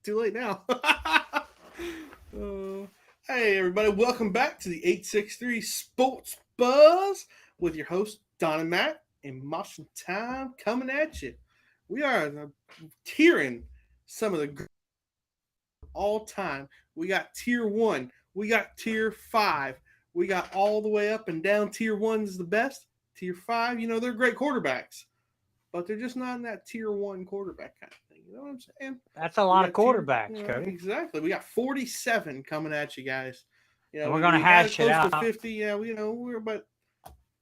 Too late now. Hey, everybody. Welcome back to the 863 Sports Buzz with your host, Don and Matt, and Marshentime coming at you. We are tiering some of the all time. We got tier one, we got tier five, we got all the way up and down. Tier one is the best. Tier five, they're great quarterbacks, but they're just not in that tier one quarterback kind of thing. You know what I'm saying? That's a We lot of got tier, quarterbacks, Cody. exactly. We got 47 coming at you guys. And we're going to We got it hash it close to out. 50. Yeah, we're about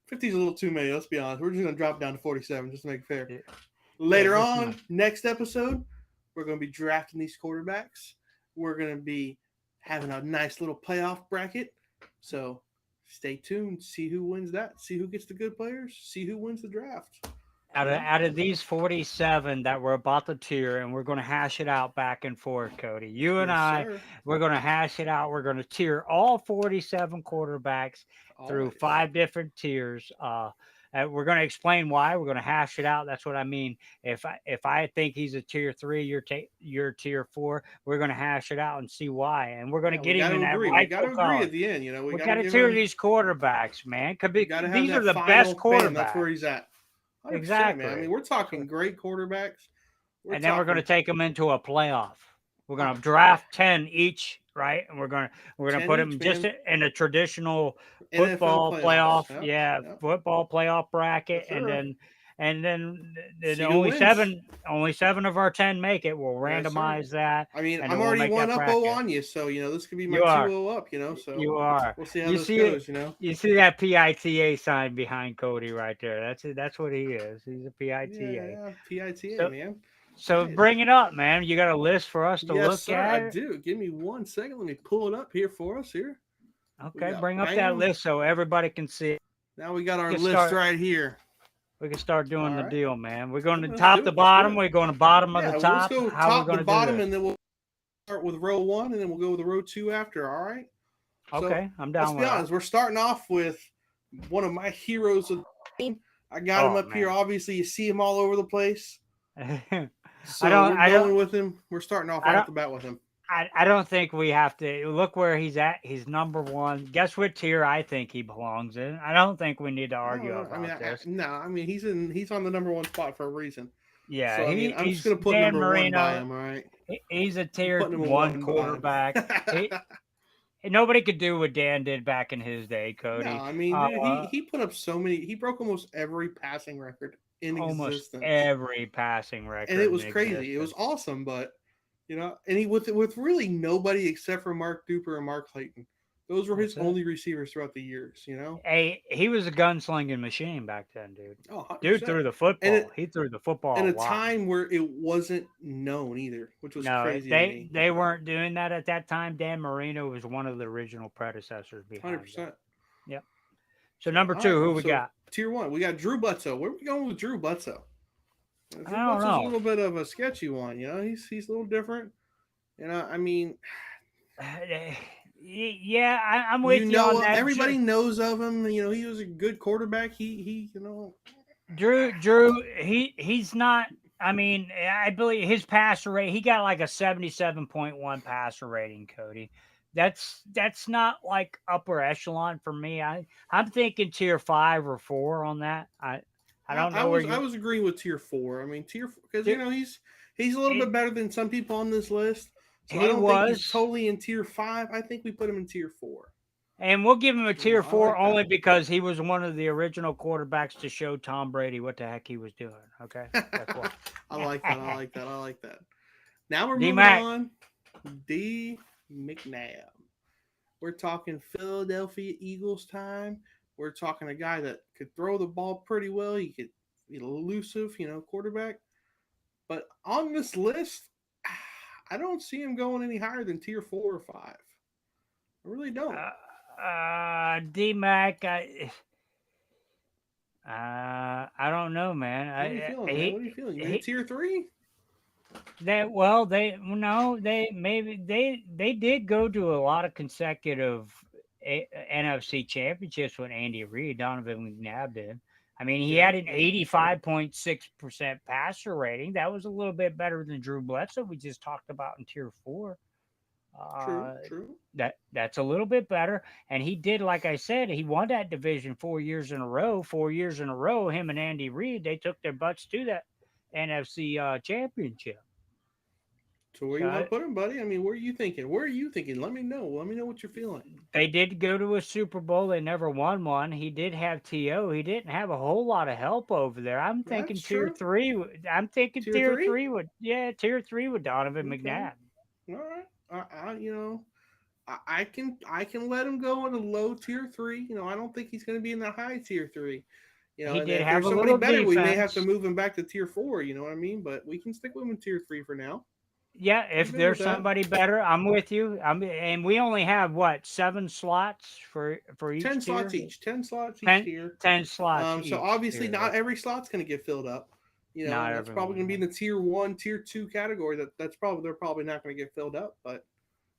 50 is a little too many. Let's be honest. We're just gonna drop down to 47 just to make it fair. Yeah, Later just on, next episode, we're gonna be drafting these quarterbacks. We're gonna be having a nice little playoff bracket. So stay tuned. See who wins that. See who gets the good players. See who wins the draft. out of these 47 that we're about to tier, and we're going to hash it out back and forth, Cody. You and Yes, I, sir. we're going to hash it out. We're going to tier all 47 quarterbacks through Always. 5 different tiers. We're going to explain why. We're going to hash it out. That's what I mean. If I think he's a tier 3, you're tier 4. We're going to hash it out and see why, and we're going to Yeah, we get him got in to that agree. We got rightful to agree at color. the end. We We got to got to give tier him. these quarterbacks, man. Could We be got to have these are that the best final bam. That's where quarterbacks. he's at. 100%, man. I mean, Exactly. we're talking great quarterbacks. We're And then we're going to talking take them into a playoff. We're going to 100%. draft 10 each, right? And we're going to 10 put each, them just man. in a traditional NFL football playoffs. playoff, Yep. yeah, Yep. football playoff bracket, Yes, and sir. then See who wins. only 7 of our 10 make it. We'll Yes, sir. randomize that, I mean, and I'm then we'll already make one that up 0 bracket. on you, so this could be my You 2 are, 0 up. So you are. we'll see how You this see it. goes. You see that PITA sign behind Cody right there. That's it. That's what he is. He's a Yeah, PITA. yeah. PITA, So man. so Nice. bring it up, man. You got a list for us to Yes, look sir. I at? do. Give me 1 second. Let me pull it up here for us. Here we Okay, got bring up that bam. list so everybody can see it. Now we got We our can list start. right here. We can start doing All the right. deal, man. We're going to Let's top do to it. Let's do bottom. it. We're going to bottom of the Yeah. Well, let's top. go How we top to going to do bottom, this? and then we'll start with row one, and then we'll go with row two after. All right. So Okay, I'm let's down be with that. honest. We're starting off with one of my heroes of the team. I got him Oh up here. man, Obviously, you see him all over the place. I So don't. we're I don't. going with him. We're starting off I right off don't. the bat with him. I don't think we have to look where he's at. He's number one. Guess what tier I think he belongs in? I don't think we need to I don't argue know. I mean, about this. no. I mean, he's on the number one spot for a reason. Yeah, So I mean, I'm just he's gonna put Dan number one by Marino. him. All right. He's a I'm tier putting him at one one by quarterback. him. He, nobody could do what Dan did back in his day, No, Cody. I mean, dude, he put up so many. He broke almost every passing record in Almost existence, every passing and it record in was crazy. It was existence. awesome, but and he with really nobody except for Mark Duper and Mark Clayton. Those were his That's it. only receivers throughout the years. Hey, he was a gunslinging machine back then, dude. Oh, 100 Dude percent. threw the And football. it He threw the in football a a lot. time where it wasn't known either, which was No, crazy to they me. they weren't doing that at that time. Dan Marino was one of the original predecessors 100 behind them. percent. Yep. So So number all right, two, who we so got? tier one, we got Drew Bledsoe. Where are we going with Drew Bledsoe? I Drew don't Bledsoe's a know. little bit of a sketchy one. He's a little different. I mean, Yeah, I'm with you on that. everybody knows of him. He was a good quarterback. Drew, he's not. I mean, I believe his passer rate. He got like a 77.1 passer rating, Cody. That's not like upper echelon for me. I'm thinking tier 5 or 4 on that. I don't I know where was I you. was agreeing with tier four. I mean tier because Tier, he's a little it, bit better than some people on this list. So I he don't think he's was. totally in tier five. I think we put him in tier four. And we'll give him a tier I 4 like that. only because he was one of the original quarterbacks to show Tom Brady what the heck he was doing. Okay, that's why. I like that. I like that. I like that. Now we're D moving Mac, on. D McNabb. We're talking Philadelphia Eagles time. We're talking a guy that could throw the ball pretty well. He could be elusive, quarterback. But on this list, I don't see him going any higher than tier four or five. I really don't. D Mac, I don't know, man. What are you feeling, man? What are you feeling? You in He tier three? they no they maybe they did go to a lot of consecutive NFC championships with Andy Reid. Donovan McNabb did. I mean, he Yeah, had an 85.6% passer rating. That was a little bit better than Drew Bledsoe we just talked about in tier 4. true, Uh, true. that's a little bit better. And he did, like I said, he won that division 4 years in a row. 4 years in a row, him and Andy Reid, they took their butts to that NFC championship. So where you want So to put him, buddy? I mean, where are you thinking? Where are you thinking? Let me know. Let me know what you're feeling. they did go to a Super Bowl. They never won one. He did have TO. He didn't have a whole lot of help over there. I'm thinking That's tier true. three. I'm thinking Tier tier three. three would, yeah, tier three with Donovan Okay. McNabb. All right. You know, I can let him go in a low tier 3. You know, I don't think he's going to be in the high tier 3. You know, He and did if have there's a somebody little better, we may have to defense. move him back to tier 4. You know what I mean? But we can stick with him in tier 3 for now. Yeah, I'm if good with there's that. somebody better, I'm with you. And we only have what, 7 slots for each 10 slots tier? each. 10 slots each 10, tier. 10 slots So each obviously tier. not every slot's going to get filled up. You know, Not and that's probably everyone. going to be in the tier 1, tier 2 category. That's probably they're probably not going to get filled up, but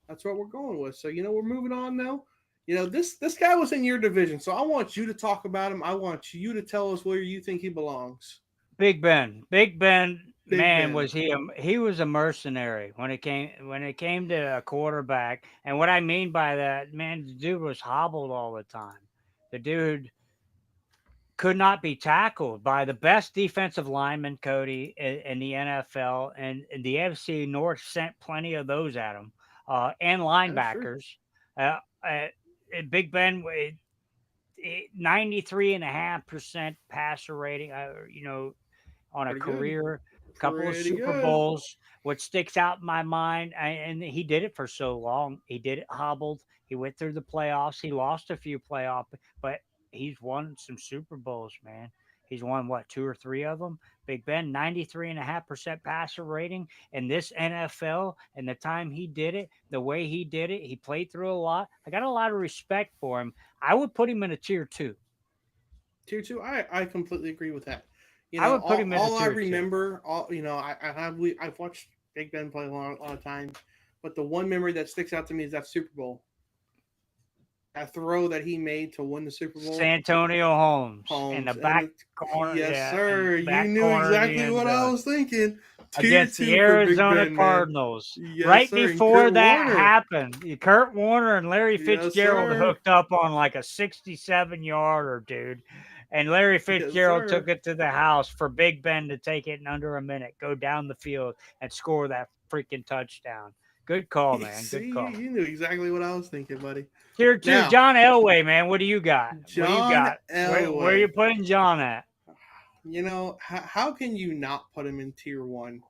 that's what we're going with. So you know, we're moving on now. You know, this guy was in your division, so I want you to talk about him. I want you to tell us where you think he belongs. Big Ben, Big man, Ben. was he was a mercenary when it came to a quarterback. And what I mean by that, man, the dude was hobbled all the time. The dude could not be tackled by the best defensive lineman, Cody, in the NFL, and the AFC North sent plenty of those at him, and That's true. linebackers. Uh, uh, Big Ben, 93.5% passer rating. On a Pretty good. career, couple of Pretty Super good. Bowls. What sticks out in my mind, and he did it for so long. He did it hobbled. He went through the playoffs. He lost a few playoff, but he's won some Super Bowls, man. He's won what, two or three of them? Big Ben, 93.5% passer rating in this NFL, and the time he did it, the way he did it, he played through a lot. I got a lot of respect for him. I would put him in a tier 2. Tier 2, I completely agree with that. You I know, would put him in a all I tier 2. remember, I've watched Big Ben play a lot of times, but the one memory that sticks out to me is that Super Bowl. That throw that he made to win the Super Bowl. Santonio Holmes in the Holmes and back corner, yes, yeah, in sir. the You back knew corner of the exactly end what I zone was thinking. Tier against the 2 for Big Arizona Ben, man. Cardinals. Yes, Right sir. And before Kurt that Warner. happened, Kurt Warner and Larry Yes, Fitzgerald sir. hooked up on like a 67-yarder, dude. And Larry Yes, Fitzgerald took sir. it to the house for Big Ben to take it in under a minute, go down the field and score that freaking touchdown. Good call, man. See, Good call. you knew exactly what I was thinking, buddy. Tier 2, Now, John Elway, man. What do you got? What do you John got? Where are you Elway. putting John at? You know, how can you not put him in tier 1?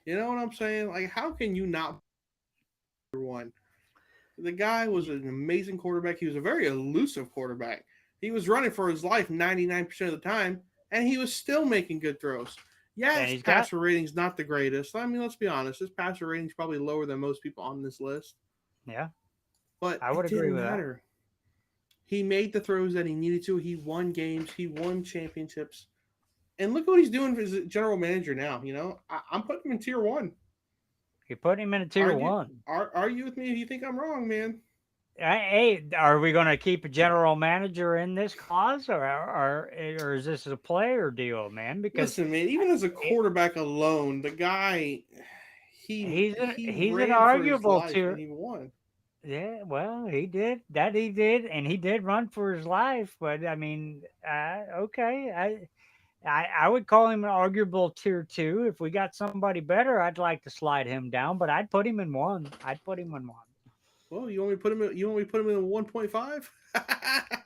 You know what I'm saying? Like, how can you not tier 1? The guy was an amazing quarterback. He was a very elusive quarterback. He was running for his life 99% of the time, and he was still making good throws. Yeah, And his he's got, passer rating's not the greatest. I mean, let's be honest. His passer rating's probably lower than most people on this list. yeah, But I would it agree didn't with that. matter. He made the throws that he needed to. He won games. He won championships. And look what he's doing as a general manager now. You know, I'm putting him in tier 1. You put him in a tier Argue, 1. argue with me if you think I'm wrong, man. Hey, are we going to keep a general manager in this cause, or is this a player deal, man? Because Listen, man. Even as a it, quarterback alone, the guy he he's an ran for his arguable life and tier. he won. Yeah, well, he did that. He did, and he did run for his life. But I mean, okay, I would call him an arguable tier 2. If we got somebody better, I'd like to slide him down, but I'd put him in 1. I'd put him in 1. Well, you want me to put him? You want me to put him in 1.5?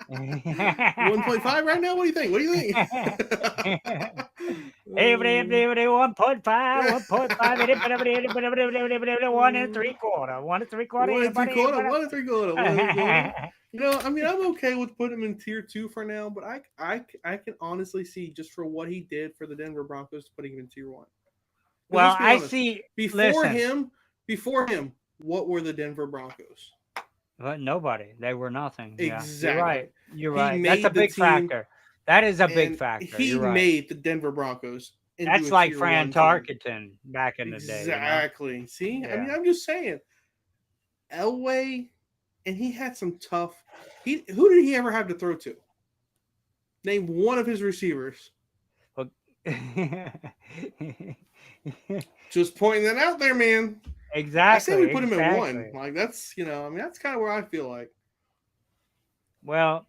Hey, 1.5 right now? What do you think? What do you think? 1.5, 1.5, 1 and 3/4, 1 and 3/4. One and three Anybody? quarter, one and three quarter, one and three quarter. You know, I mean, I'm okay with putting him in tier 2 for now, but I can honestly see just for what he did for the Denver Broncos, putting him in tier 1. Because Well, let's be I honest, see. before Listen, him, before him, what were the Denver Broncos? but nobody. They were nothing. Yeah, you're Exactly. right. You're He right. That's a made the big team, factor. That is a big and factor. he You're right. made the Denver Broncos into That's a like tier Fran 1 team. Tarkenton back in the day. Exactly. See, I mean, Yeah. I'm just saying, Elway, and he had some tough. Who did he ever have to throw to? Name one of his receivers. Well, Just pointing that out there, man. I say we exactly, put him at one. exactly. Like that's that's kind of where I feel like. Well,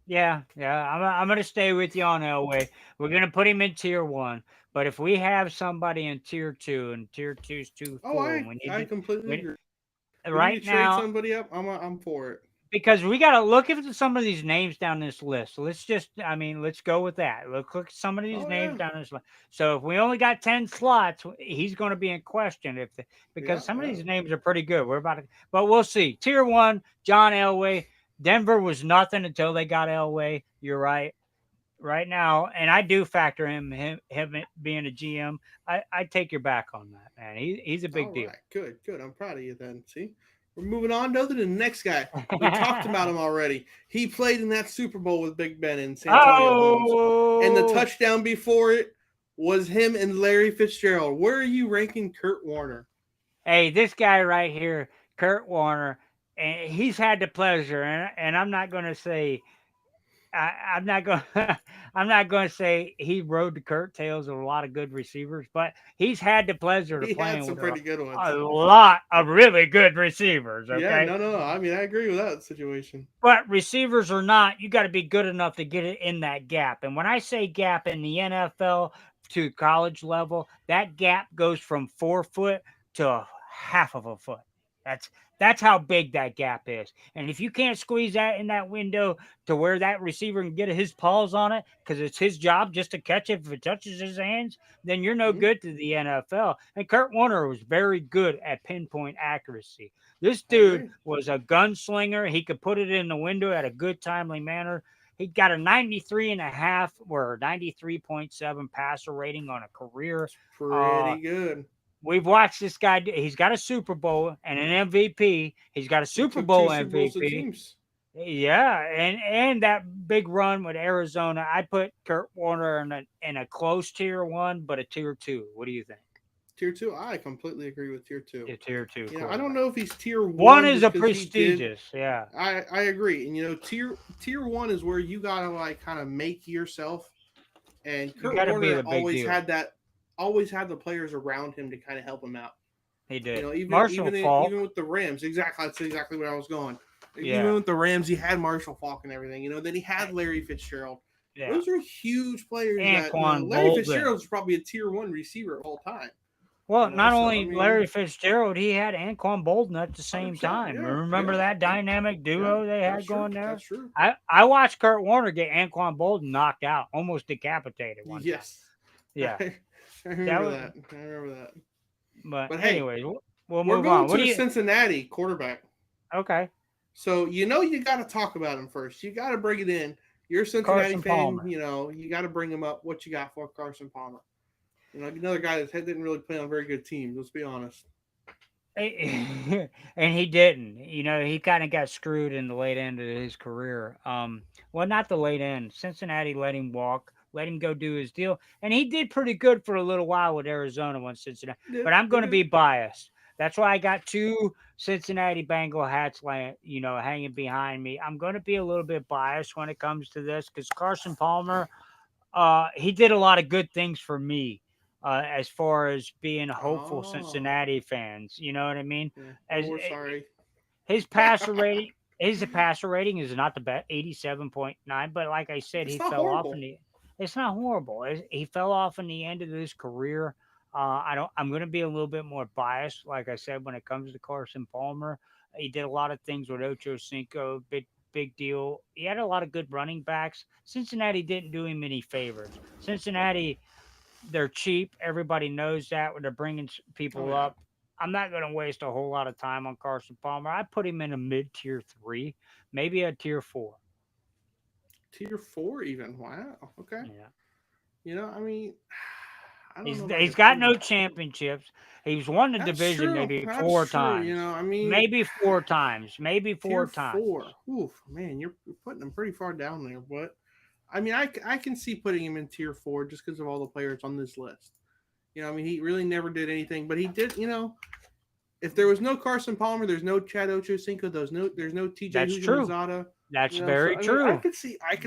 yeah, yeah. I'm gonna stay with you on Elway. We're gonna put him in tier one. But if we have somebody in tier two, and tier two's too Oh, full, and we need I to, completely we, agree. We need to right trade now, somebody up. I'm for it. because we got to look at some of these names down this list. Let's just, I mean, let's go with that. Let's look at some of these Oh names yeah, down this list. So if we only got 10 slots, he's going to be in question because yeah, some of yeah. these names are pretty good. We're about to, but we'll see. Tier one, John Elway. Denver was nothing until they got Elway. You're right. Right now, and I do factor him being a GM. I take your back on that, man. He's a All big deal. right, good, good. I'm proud of you. Then see, we're moving on to the next guy. We talked about him already. He played in that Super Bowl with Big Ben and Santonio Holmes, and the Oh, touchdown before it was him and Larry Fitzgerald. Where are you ranking Kurt Warner? hey, this guy right here, Kurt Warner, and he's had the pleasure, and I'm not going to say, I'm not going, I'm not going to say he rode the curtails of a lot of good receivers, but he's had the pleasure of He had playing some with pretty good a ones. lot of really good receivers. Yeah, Okay, no. I mean, I agree with that situation. but receivers or not, you got to be good enough to get it in that gap. And when I say gap in the NFL to college level, that gap goes from 4 foot to half of a foot. That's that's how big that gap is. And if you can't squeeze that in that window to where that receiver can get his paws on it, because it's his job just to catch it if it touches his hands, then you're no Hmm. good to the NFL. And Kurt Warner was very good at pinpoint accuracy. This I dude agree. was a gunslinger. He could put it in the window at a good, timely manner. He got a 93 and a half or 93.7 passer rating on a career. It's Uh, pretty good. we've watched this guy. He's got a Super Bowl and an MVP. He's got a He Super took two Bowl Super Bowls to MVP. teams. Yeah, and that big run with Arizona. I put Kurt Warner in a close tier one, but a tier two. What do you think? Tier two, I completely agree with tier two. A tier two I don't quarterback. know if he's tier One one is just a because he did. prestigious. Yeah, I agree, and tier one is where you gotta like kind of make yourself. And you Kurt got to be Warner the big deal. always had the players around him to kind of help him out. He did. Marshall Even Falk. with the Rams, exactly that's exactly where I was going. Even Yeah. with the Rams, he had Marshall Falk and everything. Then he had Larry Fitzgerald. Yeah. Those are huge players that Anquan Larry Bolden. Fitzgerald is probably a tier one receiver of all time. Well, not So I only mean, Larry Fitzgerald, he had Anquan Bolden at the same 100%. time. Yeah, Remember yeah, that dynamic yeah. duo they That's had true. going there? That's true. I watched Kurt Warner get Anquan Bolden knocked out, almost decapitated one time. Yes, Yeah. I That remember was, that. I remember that. but But hey, anyways, we'll we're move going on. to What do the you Cincinnati quarterback. Okay. So you got to talk about him first. You got to bring it in. You're a Cincinnati Carson fan. Palmer. You got to bring him up. What you got for Carson Palmer? Another guy that didn't really play on very good teams. Let's be honest. And he didn't. He kind of got screwed in the late end of his career. Well, not the late end. Cincinnati let him walk, let him go do his deal, and he did pretty good for a little while with Arizona when Cincinnati. He did. But I'm He going to did. be biased. That's why I got two Cincinnati Bengal hats, hanging behind me. I'm going to be a little bit biased when it comes to this because Carson Palmer, he did a lot of good things for me. As far as being hopeful Oh, Cincinnati fans, you know what I mean? yeah. Well, As we're sorry. his passer rating, is not the best, 87.9. But like I said, It's he not fell off horrible. It's not horrible. He fell off in the end of his career. I'm going to be a little bit more biased, like I said, when it comes to Carson Palmer. He did a lot of things with Ocho Cinco, big deal. He had a lot of good running backs. Cincinnati didn't do him any favors. Cincinnati, they're cheap. Everybody knows that when they're bringing Oh people yeah. up. I'm not going to waste a whole lot of time on Carson Palmer. I put him in a mid tier three, maybe a tier four. Tier four even. Wow. Okay. Yeah. I mean, I don't He's know about he's the got tier. no championships. He's won the That's division true. maybe That's four true. times. I mean, Maybe four times. Maybe tier four times. four. Oof, man, you're putting them pretty far down there. But I mean, I can see putting him in tier four just because of all the players on this list. I mean, he really never did anything, but he did. If there was no Carson Palmer, there's no Chad Ochocinco, there's no TJ That's true. Hujimazada. That's So very I mean, true. I could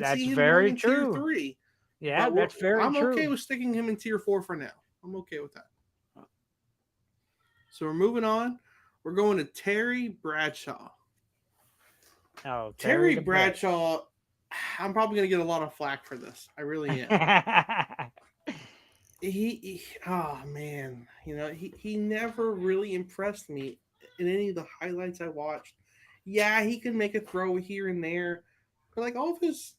That's see him going very in tier true. 3, Yeah, but that's very I'm okay true. with sticking him in tier 4 for now. I'm okay with that. So we're moving on. We're going to Terry Bradshaw. Oh, Terry Terry the Bread. Bradshaw, I'm probably going to get a lot of flack for this. I really am. Oh man, he never really impressed me in any of the highlights I watched. Yeah, he could make a throw here and there, but like all of his,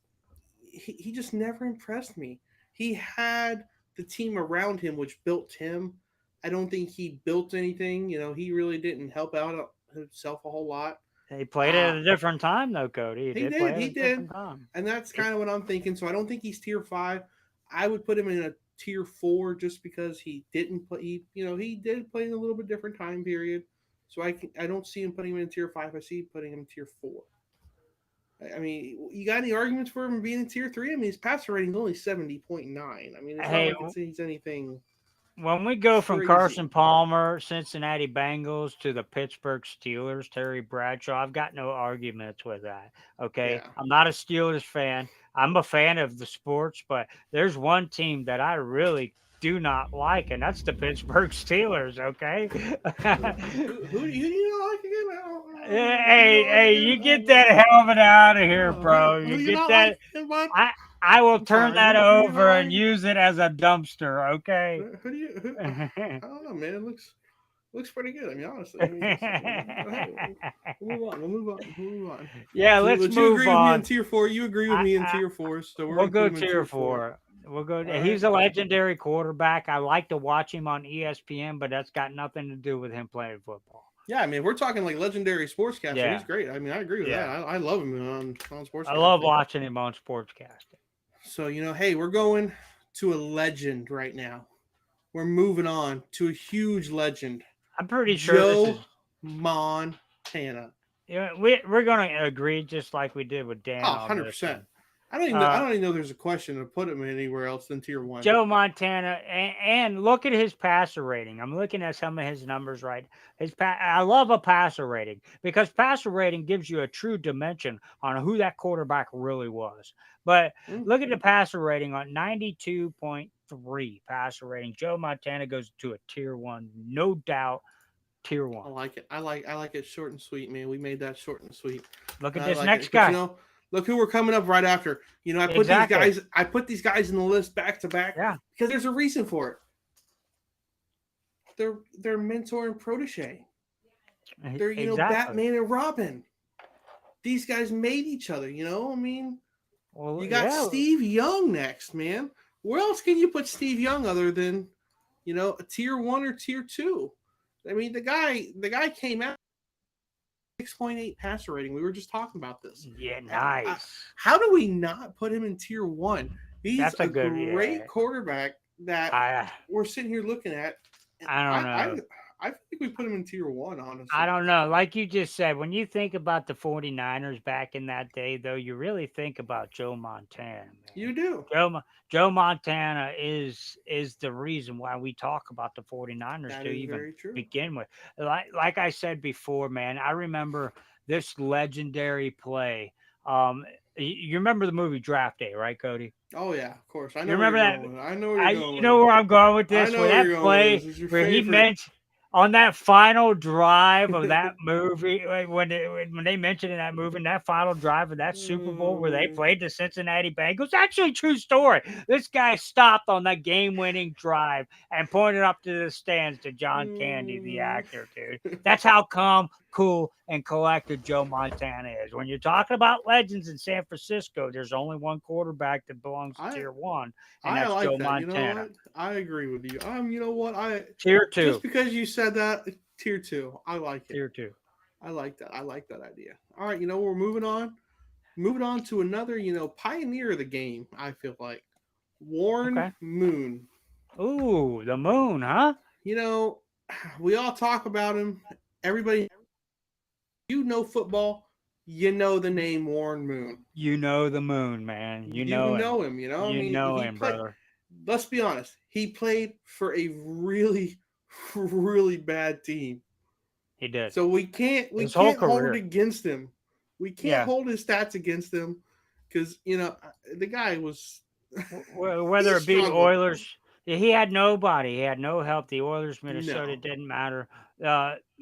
he just never impressed me. He had the team around him which built him. I don't think he built anything. He really didn't help out himself a whole lot. He played it Uh at a different time, though, Cody. He he did play did, at he a did, different time. and that's He, kind of what I'm thinking. So I don't think he's tier 5. I would put him in a tier 4 just because he didn't play. He did play in a little bit different time period. So I don't see him putting him in tier 5. I see him putting him in tier 4. I mean, you got any arguments for him being in tier 3? I mean, his passer rating is only 70.9. I mean, it's not hey, like he's anything when we go from crazy. Carson Palmer, Cincinnati Bengals to the Pittsburgh Steelers, Terry Bradshaw, I've got no arguments with that. Okay. Yeah. I'm not a Steelers fan. I'm a fan of the sports, but there's one team that I really do not like, and that's the Pittsburgh Steelers. Okay. Who do you not like again? Who you Hey, not like hey, again? you get that helmet out of here, bro. Who You you get not like that. again, bud? I I will I'm turn sorry. that Who you not over and like? use it as a dumpster, okay? Who do you? I don't know, man. It looks pretty good. I mean, honestly. I mean, hey, we'll move on. We'll move on. Yeah, So, let's but you move agree with me in on. tier 4. You agree with I, me in I tier 4. So we're we'll gonna put go him in tier tier 4. 4. We'll go. All right. He's a legendary quarterback. I like to watch him on ESPN, but that's got nothing to do with him playing football. Yeah, I mean, if we're talking like legendary sportscaster, he's Yeah, great. I mean, I agree with that. yeah. I love him on I love sportscasting. watching him on sportscasting. So hey, we're going to a legend right now. We're moving on to a huge legend, I'm pretty sure this Joe is. Montana. Yeah, we're gonna agree just like we did with Dan Oh, on this 100%. one. I Uh, don't even know there's a question to put him anywhere else than tier 1. Joe Montana, and look at his passer rating. I'm looking at some of his numbers right. I love a passer rating because passer rating gives you a true dimension on who that quarterback really was. But Mm, look at the passer rating on 92.3 passer rating. Joe Montana goes to a tier 1, no doubt, tier I 1. like it. I like it short and sweet, man. We made that short and sweet. Look And at I this like next it. But guy. look who we're coming up right after. Exactly. I put these guys in the list back to back Yeah. because there's a reason for it. They're mentor and protege. They're Exactly. Batman and Robin. These guys made each other. I mean, Well, you got yeah. Steve Young next, man. Where else can you put Steve Young other than a tier 1 or tier 2? I mean, the guy came out 6.8 passer rating. We were just talking about this. Yeah, nice. How do we not put him in tier 1? He's That's a a good. great Yeah. quarterback that I we're sitting here looking at. I don't know. I think we put him in tier 1, honestly. I don't know. Like you just said, when you think about the 49ers back in that day, though, you really think about Joe Montana, man. You do. Joe Montana is the reason why we talk about the 49ers That to is even very true. begin with. Like I said before, man, I remember this legendary play. You remember the movie Draft Day, right, Cody? Oh yeah, of course. I You know where remember you're that? going with it. I know where you're going You with know it. where I'm going with I this? know Where where that you're going with play, this. It's your where he favorite. mentioned on that final drive of that movie, when they mentioned in that movie, in that final drive of that Super Bowl where they played the Cincinnati Bengals, actually true story. This guy stopped on that game-winning drive and pointed up to the stands to John Candy, the actor, dude. That's how calm, cool, and collected Joe Montana is. When you're talking about legends in San Francisco, there's only one quarterback that belongs to I tier 1, and I that's like Joe that. You know Montana. what? I agree with you. You know what? Tier Just 2. because you said that, tier 2. I like it. Tier 2. I like that. I like that idea. All right, we're moving on. Moving on to another, pioneer of the game, I feel like. Warren Okay. Moon. Ooh, the moon, huh? You know, we all talk about him. Everybody, football, you know the name Warren Moon. You know the moon, man. You You know him. know him, I You mean, know he him, played. brother. Let's be honest. He played for a really, really bad team. He did. So we can't His whole hold it career. against him We can't Yeah. hold his stats against him because the guy was Whether he it be the struggled. Oilers, he had nobody. He had no help. The Oilers, Minnesota, No, it didn't matter.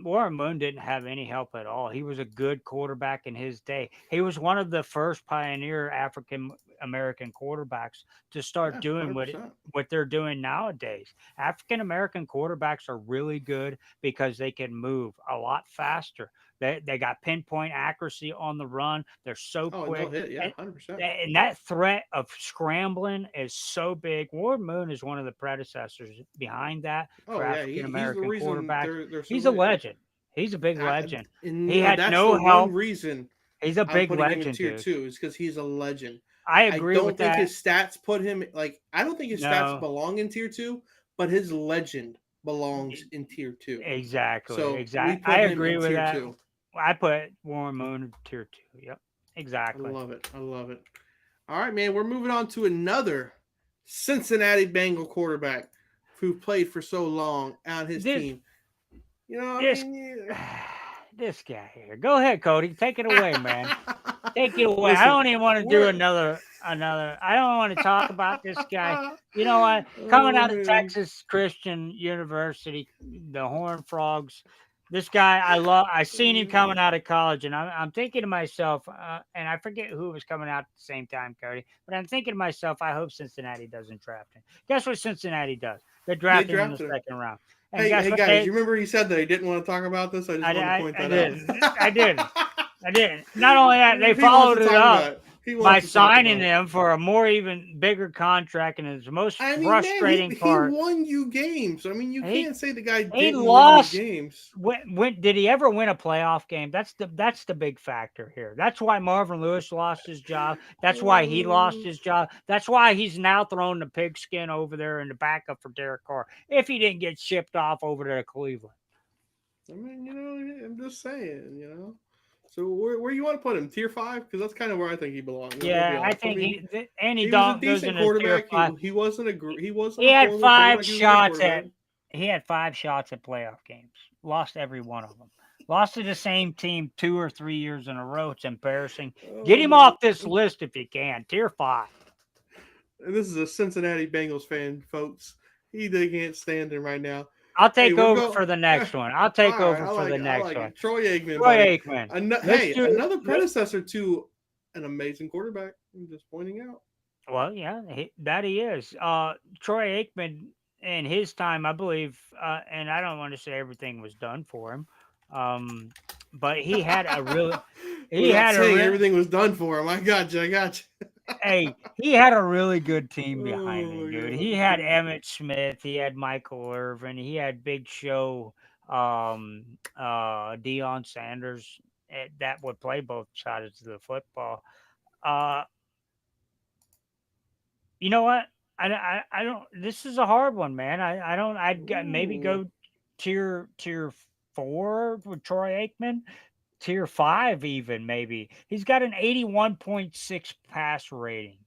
Warren Moon didn't have any help at all. He was a good quarterback in his day. He was one of the first pioneer African American quarterbacks to start yeah, doing 100%. what they're doing nowadays. African American quarterbacks are really good because they can move a lot faster. They got pinpoint accuracy on the run. They're so Oh, and they'll quick. hit. Yeah, 100%. And that threat of scrambling is so big. Ward Moon is one of the predecessors behind that Oh for yeah, African he's the American reason quarterbacks. they're so He's a good. Yeah. legend. He's a big legend. And He had that's no the one help. reason He's a I'm big putting him in legend, tier dude. 2 is because he's a legend. I I agree with don't think that. his stats put him I don't think his stats No, belong in tier 2, but his legend belongs in tier 2. exactly. So we Exactly. put I him agree in with tier that. 2. I put Warren Moon in tier 2. Yep. I Exactly. love it. I love it. All right, man. We're moving on to another Cincinnati Bengal quarterback who played for so long on his This team. this this guy here. Go ahead, Cody. Take it away, man. Take it away. I Listen, don't even want to do we're another. I don't want to talk about this guy. You know what? Coming oh out of man. Texas Christian University, the Horned Frogs. This guy, I love. I seen him coming out of college, and I'm thinking to myself, and I forget who was coming out at the same time, Cody. But I'm thinking to myself, I hope Cincinnati doesn't draft him. Guess what Cincinnati does? They They draft him in the drafted him. second round. And Hey, guess what? guys, you remember he said that he didn't want to talk about this? I just wanted to point I that out. did. I did. I did. Not only that, they He wants followed to it talk up about it. He by wants to talk signing about it. them for a more even bigger contract, and it's the most I mean, man, frustrating he part. won you games. I mean, you He can't say the guy he didn't win you lost. games. When did he ever win a playoff game? That's the big factor here. That's why Marvin Lewis lost his job. That's why he lost his job. That's why he's now throwing the pigskin over there in the backup for Derek Carr. If he didn't get shipped off over to Cleveland. I mean, I'm just saying. So where you want to put him? Tier 5? Because that's kind of where I think he belongs. Yeah, I I think mean, Andy he was a Dalton goes decent in a tier quarterback. 5. He wasn't He a had horrible 5 quarterback. He was a good shots quarterback. he had 5 shots at playoff games. Lost every one of them. Lost to the same team 2 or 3 years in a row. It's embarrassing. Get him off this list if you can. Tier 5. And this is a Cincinnati Bengals fan, folks. They can't stand him right now. I'll take over for the next one. I'll take over for the next one. Troy Aikman. Troy Aikman. Another predecessor to an amazing quarterback. I'm just pointing out. Well, yeah, he is. Troy Aikman in his time, I believe, and I don't want to say everything was done for him, but he had a really, everything was done for him. I got you. Hey, he had a really good team behind him, dude. God. He had Emmett Smith, he had Michael Irvin, he had Big Show, Deion Sanders that would play both sides of the football. You know what? I don't. This is a hard one, man. I don't. I'd maybe go tier 4 with Troy Aikman. Tier 5 even maybe. He's got an 81.6 pass rating.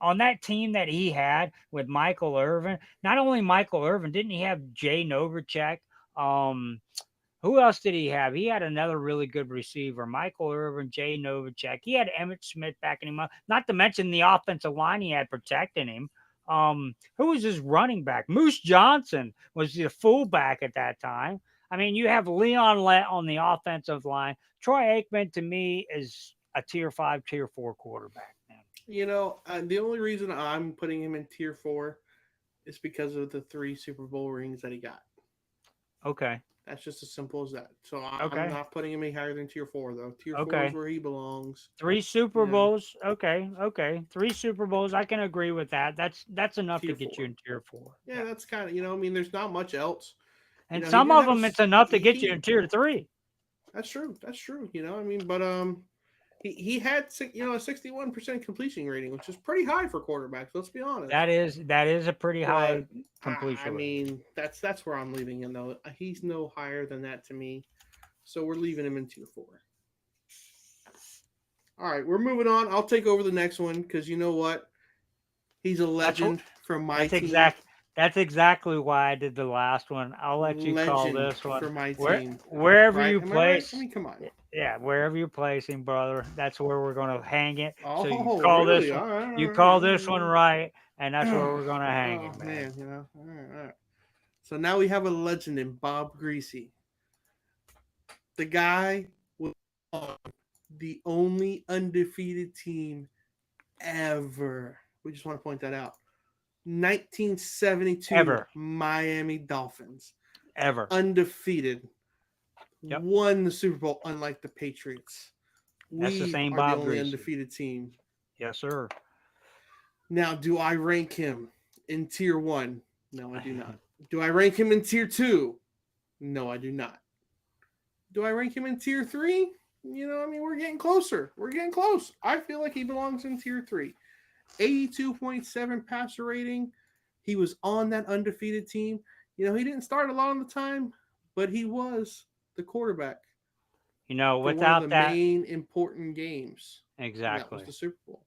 On that team that he had with Michael Irvin, not only Michael Irvin, didn't he have Jay Novacek? Who else did he have? He had another really good receiver, Michael Irvin, Jay Novacek. He had Emmett Smith backing him up, not to mention the offensive line he had protecting him. Who was his running back? Moose Johnson was the fullback at that time. I mean, you have Leon Lett on the offensive line. Troy Aikman, to me, is a tier 5, tier 4 quarterback. Man. The only reason I'm putting him in tier 4 is because of the 3 Super Bowl rings that he got. Okay. That's just as simple as that. So I'm not putting him any higher than tier 4, though. Tier 4 is where he belongs. 3 Super Bowls. Okay. 3 Super Bowls. I can agree with that. That's enough to get you in tier 4. Yeah, that's kind of, there's not much else. And some of them, it's enough to get you in tier 3. That's true. But he had a 61% completion rating, which is pretty high for quarterbacks. Let's be honest. That is a pretty high completion. I mean, that's where I'm leaving him though. He's no higher than that to me, so we're leaving him in tier 4. All right, we're moving on. I'll take over the next one because you know what? He's a legend from my team. That's exactly why I did the last one. I'll let you call this one. For my team. Wherever you place. I mean, come on. Yeah, wherever you place him, brother, that's where we're gonna hang it. So Oh, really? All right, you all call right, this one right, and that's where all we're gonna right. hang Oh it, man. man, all right, all right. So now we have a legend in Bob Greasy. The guy was on the only undefeated team ever. We just want to point that out. 1972 Ever, Miami Dolphins, ever. undefeated, Yep, won the Super Bowl, unlike the Patriots. that's the We same are the Bob only Greasy. undefeated team. Yes, sir. Now, do I rank him in tier one? No, I do not. Do I rank him in tier two? No, I do not. Do I rank him in tier three? I mean, we're getting closer. We're getting close. I feel like he belongs in tier three. 82.7 passer rating. He was on that undefeated team. He didn't start a lot of the time, but he was the quarterback for one of the Without that, main important games, and that was exactly. the Super Bowl.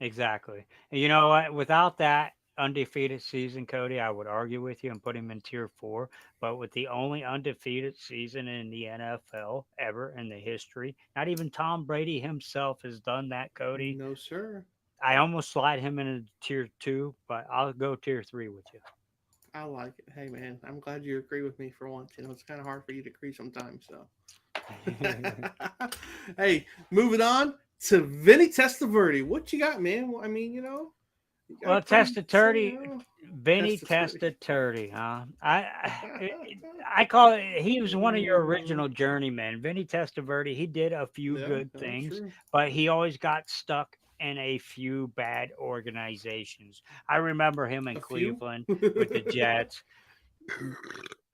Exactly. And you know what? Without that undefeated season, Cody, I would argue with you and put him in tier four. But with the only undefeated season in the NFL ever in the history, not even Tom Brady himself has done that, Cody. No, sir. I almost slide him into tier two, but I'll go tier three with you. I like it. Hey, man, I'm glad you agree with me for once. It's kind of hard for you to agree sometimes. So, hey, moving on to Vinny Testaverde. What you got, man? Well, I mean, you got a Well, pretty, Vinny Testaverde. Testaturi, huh? I call it. He was one of your original journeymen, Vinny Testaverde. He did a few Yeah, good that's things, true. but he always got stuck in a few bad organizations. I remember him in A few. Cleveland with the Jets.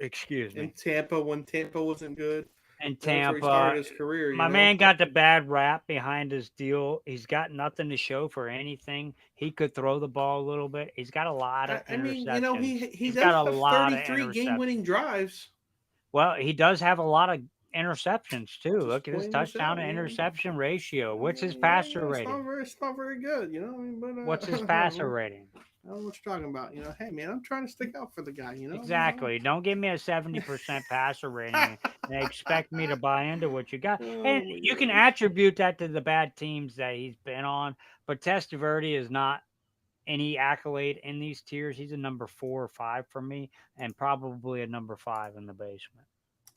Excuse In me. Tampa, when Tampa wasn't good, In that's where he started Tampa. his career. My man got the bad rap behind his deal. He's got nothing to show for anything. He could throw the ball a little bit. He's got a lot of I mean, interceptions. he He's got does a have lot of 33 game-winning interceptions. drives. Well, he does have a lot of interceptions too. Just Look at his pointing this touchdown out. to interception ratio. What's his Yeah, passer rating? it's not very good. I mean, but What's his I passer rating? don't know what you're talking about. Hey, man, I'm trying to stick out for the guy. Exactly. Don't give me a 70% passer rating and expect me to buy into what you got. Oh And my you can gosh. attribute that to the bad teams that he's been on, but Testaverde is not any accolade in these tiers. He's a number 4 or 5 for me, and probably a number 5 in the basement.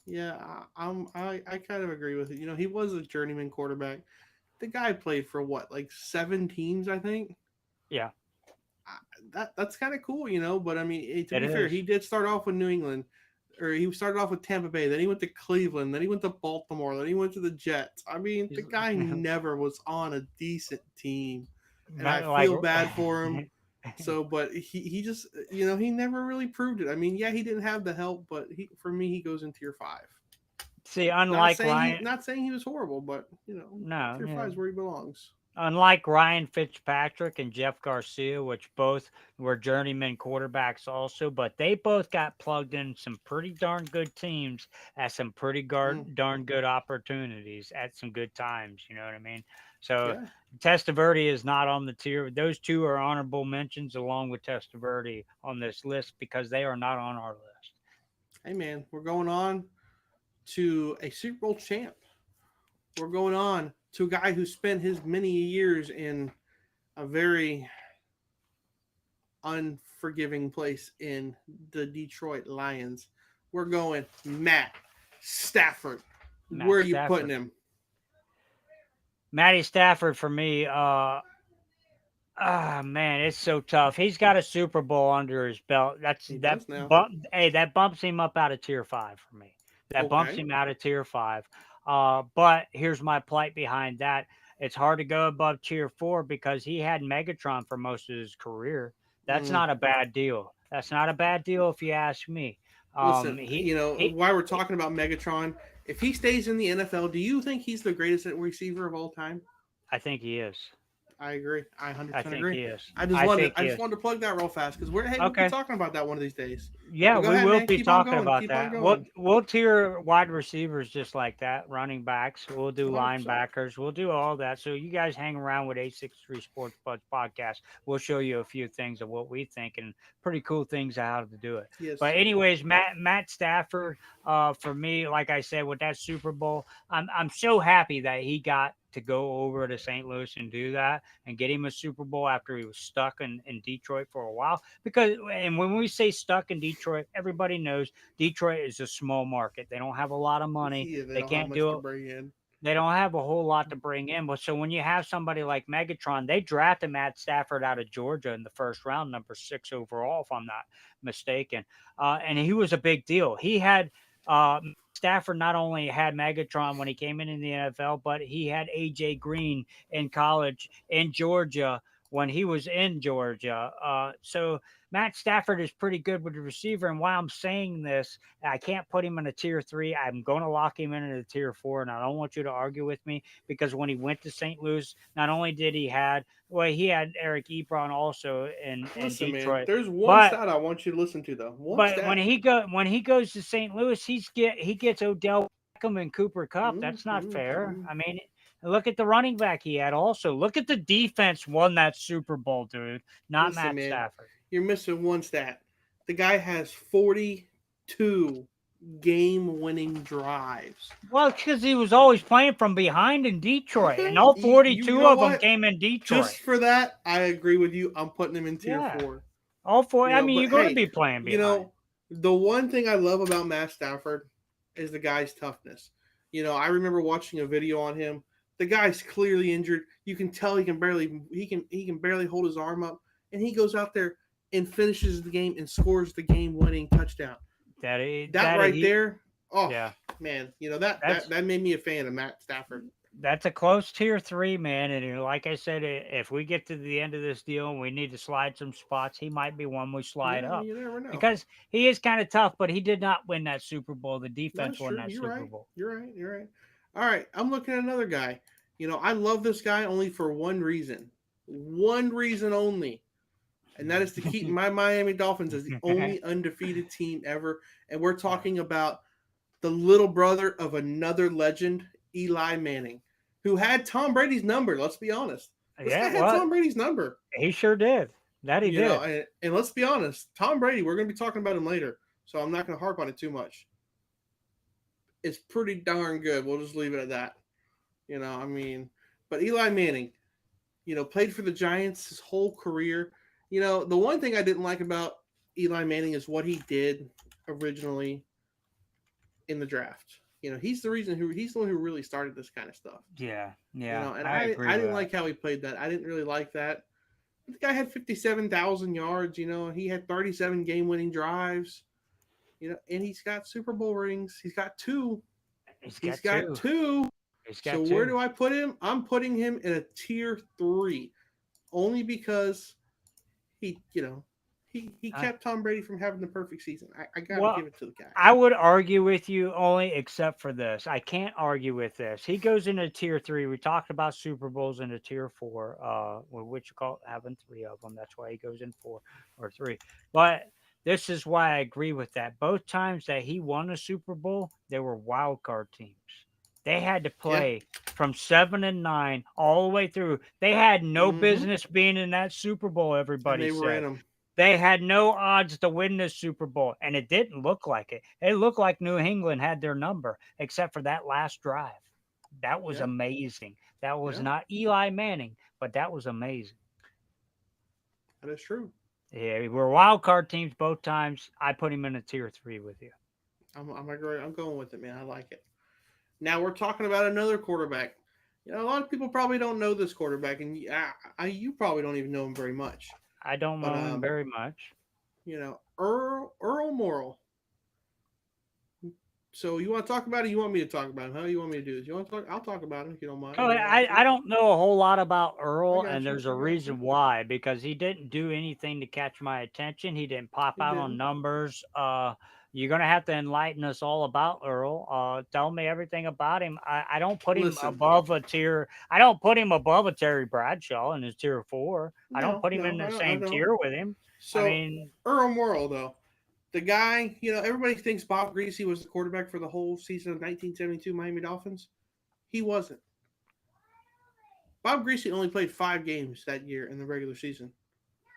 Yeah, I kind of agree with it. He was a journeyman quarterback. The guy played for what, like 7 teams, I think. Yeah, That's kind of cool. But I mean, to it be fair, is. he did start off with New England, or he started off with Tampa Bay. Then he went to Cleveland. Then he went to Baltimore. Then he went to the Jets. I mean, the He's guy never was on a decent team, and I like feel bad for him. So, but he just he never really proved it. I mean, yeah, he didn't have the help, but for me, he goes in tier five. see, Not unlike saying Ryan, he was horrible, but no, tier yeah. five is where he belongs. Unlike Ryan Fitzpatrick and Jeff Garcia, which both were journeyman quarterbacks also, but they both got plugged in some pretty darn good teams at some pretty Mm, darn good opportunities at some good times. You know what I mean? So yeah. Testaverde is not on the tier. Those two are honorable mentions along with Testaverde on this list because they are not on our list. Hey man, we're going on to a Super Bowl champ. We're going on to a guy who spent his many years in a very unforgiving place in the Detroit Lions. We're going Matt Stafford. Where Matt are you putting Stafford. him? Matty Stafford for me, ah man, it's so tough. He's got a Super Bowl under his belt. He does now. That bumps him up out of tier five for me. That bumps Okay. him out of tier five. But here's my plight behind that. It's hard to go above tier four because he had Megatron for most of his career. That's Mm. not a bad deal. That's not a bad deal if you ask me. Listen, He while we're talking about Megatron, if he stays in the NFL, do you think he's the greatest receiver of all time? I think he is. I agree. I I 100% think agree. he is. I just I wanted think I he just is. wanted to plug that real fast because we'll be Okay. talking about that one of these days. Yeah, But go we ahead, will man. be Keep on talking going. about Keep on that. We'll going. we'll tier wide receivers just like that, running backs. We'll do 100%. linebackers. We'll do all that. So you guys hang around with 863 Sports Buds podcast. We'll show you a few things of what we think and pretty cool things how to do it. Yes, But sir. anyways, Matt Stafford, for me, like I said, with that Super Bowl, I'm so happy that he got to go over to St. Louis and do that and get him a Super Bowl after he was stuck in Detroit for a while. Because and when we say stuck in Detroit, everybody knows Detroit is a small market. They don't have a lot of money. Yeah, they They don't have can't much do to it. bring in. They don't have a whole lot to bring in. But so when you have somebody like Megatron, they drafted Matt Stafford out of Georgia in the first round, number 6 overall, if I'm not mistaken. And he was a big deal. He had Stafford not only had Megatron when he came in the NFL, but he had AJ Green in college in Georgia when he was in Georgia. So Matt Stafford is pretty good with the receiver. And while I'm saying this, I can't put him in a tier 3. I'm going to lock him in a tier 4, and I don't want you to argue with me because when he went to St. Louis, not only did he had Eric Ebron also in Listen, man. Detroit, There's one but stat I want you to listen to, though. One but stat. when he goes to St. Louis, he gets Odell Beckham and Cooper Cup. That's not fair. I mean, look at the running back he had. Also, look at the defense won that Super Bowl, dude. Not Listen, Matt man. Stafford. You're missing one stat. The guy has 42 game-winning drives. Well, because he was always playing from behind in Detroit, and Okay, all you 42 know of them what? came in Just Detroit. for that, I agree with you. I'm putting him in tier Yeah, four. all four. I mean, But you're going to hey, be playing you behind. know, the one thing I love about Matt Stafford is the guy's toughness. I remember watching a video on him. The guy's clearly injured. You can tell he can barely hold his arm up, and he goes out there and finishes the game and scores the game-winning touchdown. That That right he, there, oh yeah, man, that that's that made me a fan of Matt Stafford. that's a close tier 3, man. And like I said, if we get to the end of this deal and we need to slide some spots, he might be one we slide Yeah, up you never know. because he is kind of tough. But he did not win that Super Bowl. The That's defense won true. that You're Super right. Bowl. You're right. You're right. All right. I'm looking at another guy. I love this guy only for one reason. One reason only. And that is to keep my Miami Dolphins as the only undefeated team ever. And we're talking about the little brother of another legend, Eli Manning, who had Tom Brady's number. Let's be honest. This guy Yeah, had well, Tom Brady's number. he sure did. That he did. And let's be honest, Tom Brady, we're going to be talking about him later. So I'm not going to harp on it too much. It's pretty darn good. We'll just leave it at that. I mean, but Eli Manning, played for the Giants his whole career. The one thing I didn't like about Eli Manning is what he did originally in the draft. He's the one who really started this kind of stuff. Yeah, yeah, And I agree I with didn't that. like how he played that. I didn't really like that. The guy had 57,000 yards. He had 37 game-winning drives. And he's got Super Bowl rings. He's got two. He's He's got got two. two. He's So got where two. do I put him? I'm putting him in a tier 3, only because he I, kept Tom Brady from having the perfect season. I got to well, give it to the guy. I would argue with you only except for this. I can't argue with this. He goes into tier 3. We talked about Super Bowls into tier 4, which you call having 3 of them. That's why he goes in 4 or 3. But this is why I agree with that. Both times that he won a Super Bowl, they were wild card teams. They had to Yeah. play from 7 and 9 all the way through. They had no Mm-hmm. business being in that Super Bowl, And everybody they were in said. them. They had no odds to win this Super Bowl, and it didn't look like it. It looked like New England had their number, except for that last drive. That was Yeah. amazing. That was Yeah. not Eli Manning, but that was amazing. That is true. Yeah, we're wild card teams both times. I put him in a tier 3 with you. I'm agree. I'm going with it, man. I like it. Now we're talking about another quarterback. A lot of people probably don't know this quarterback, and you probably don't even know him very much. I don't But know him very much. Earl Morrall. So you want to talk about it? You want me to talk about him? How do you want me to do this? You want to talk? I'll talk about him if you don't mind. Oh, You want to? I don't know a whole lot about I Earl, got and you. there's I a got you. reason why, because he didn't do anything to catch my attention. He didn't pop He out on didn't. numbers. You're gonna have to enlighten us all about Earl. Tell me everything about him. I don't put him Listen. above a tier. I don't put him above a Terry Bradshaw in his tier 4. I don't No, put him in no, the I same don't. tier with him. I So mean, Earl Morrall, though, The guy, everybody thinks Bob Greasy was the quarterback for the whole season of 1972 Miami Dolphins. He wasn't. Bob Greasy only played 5 games that year in the regular season.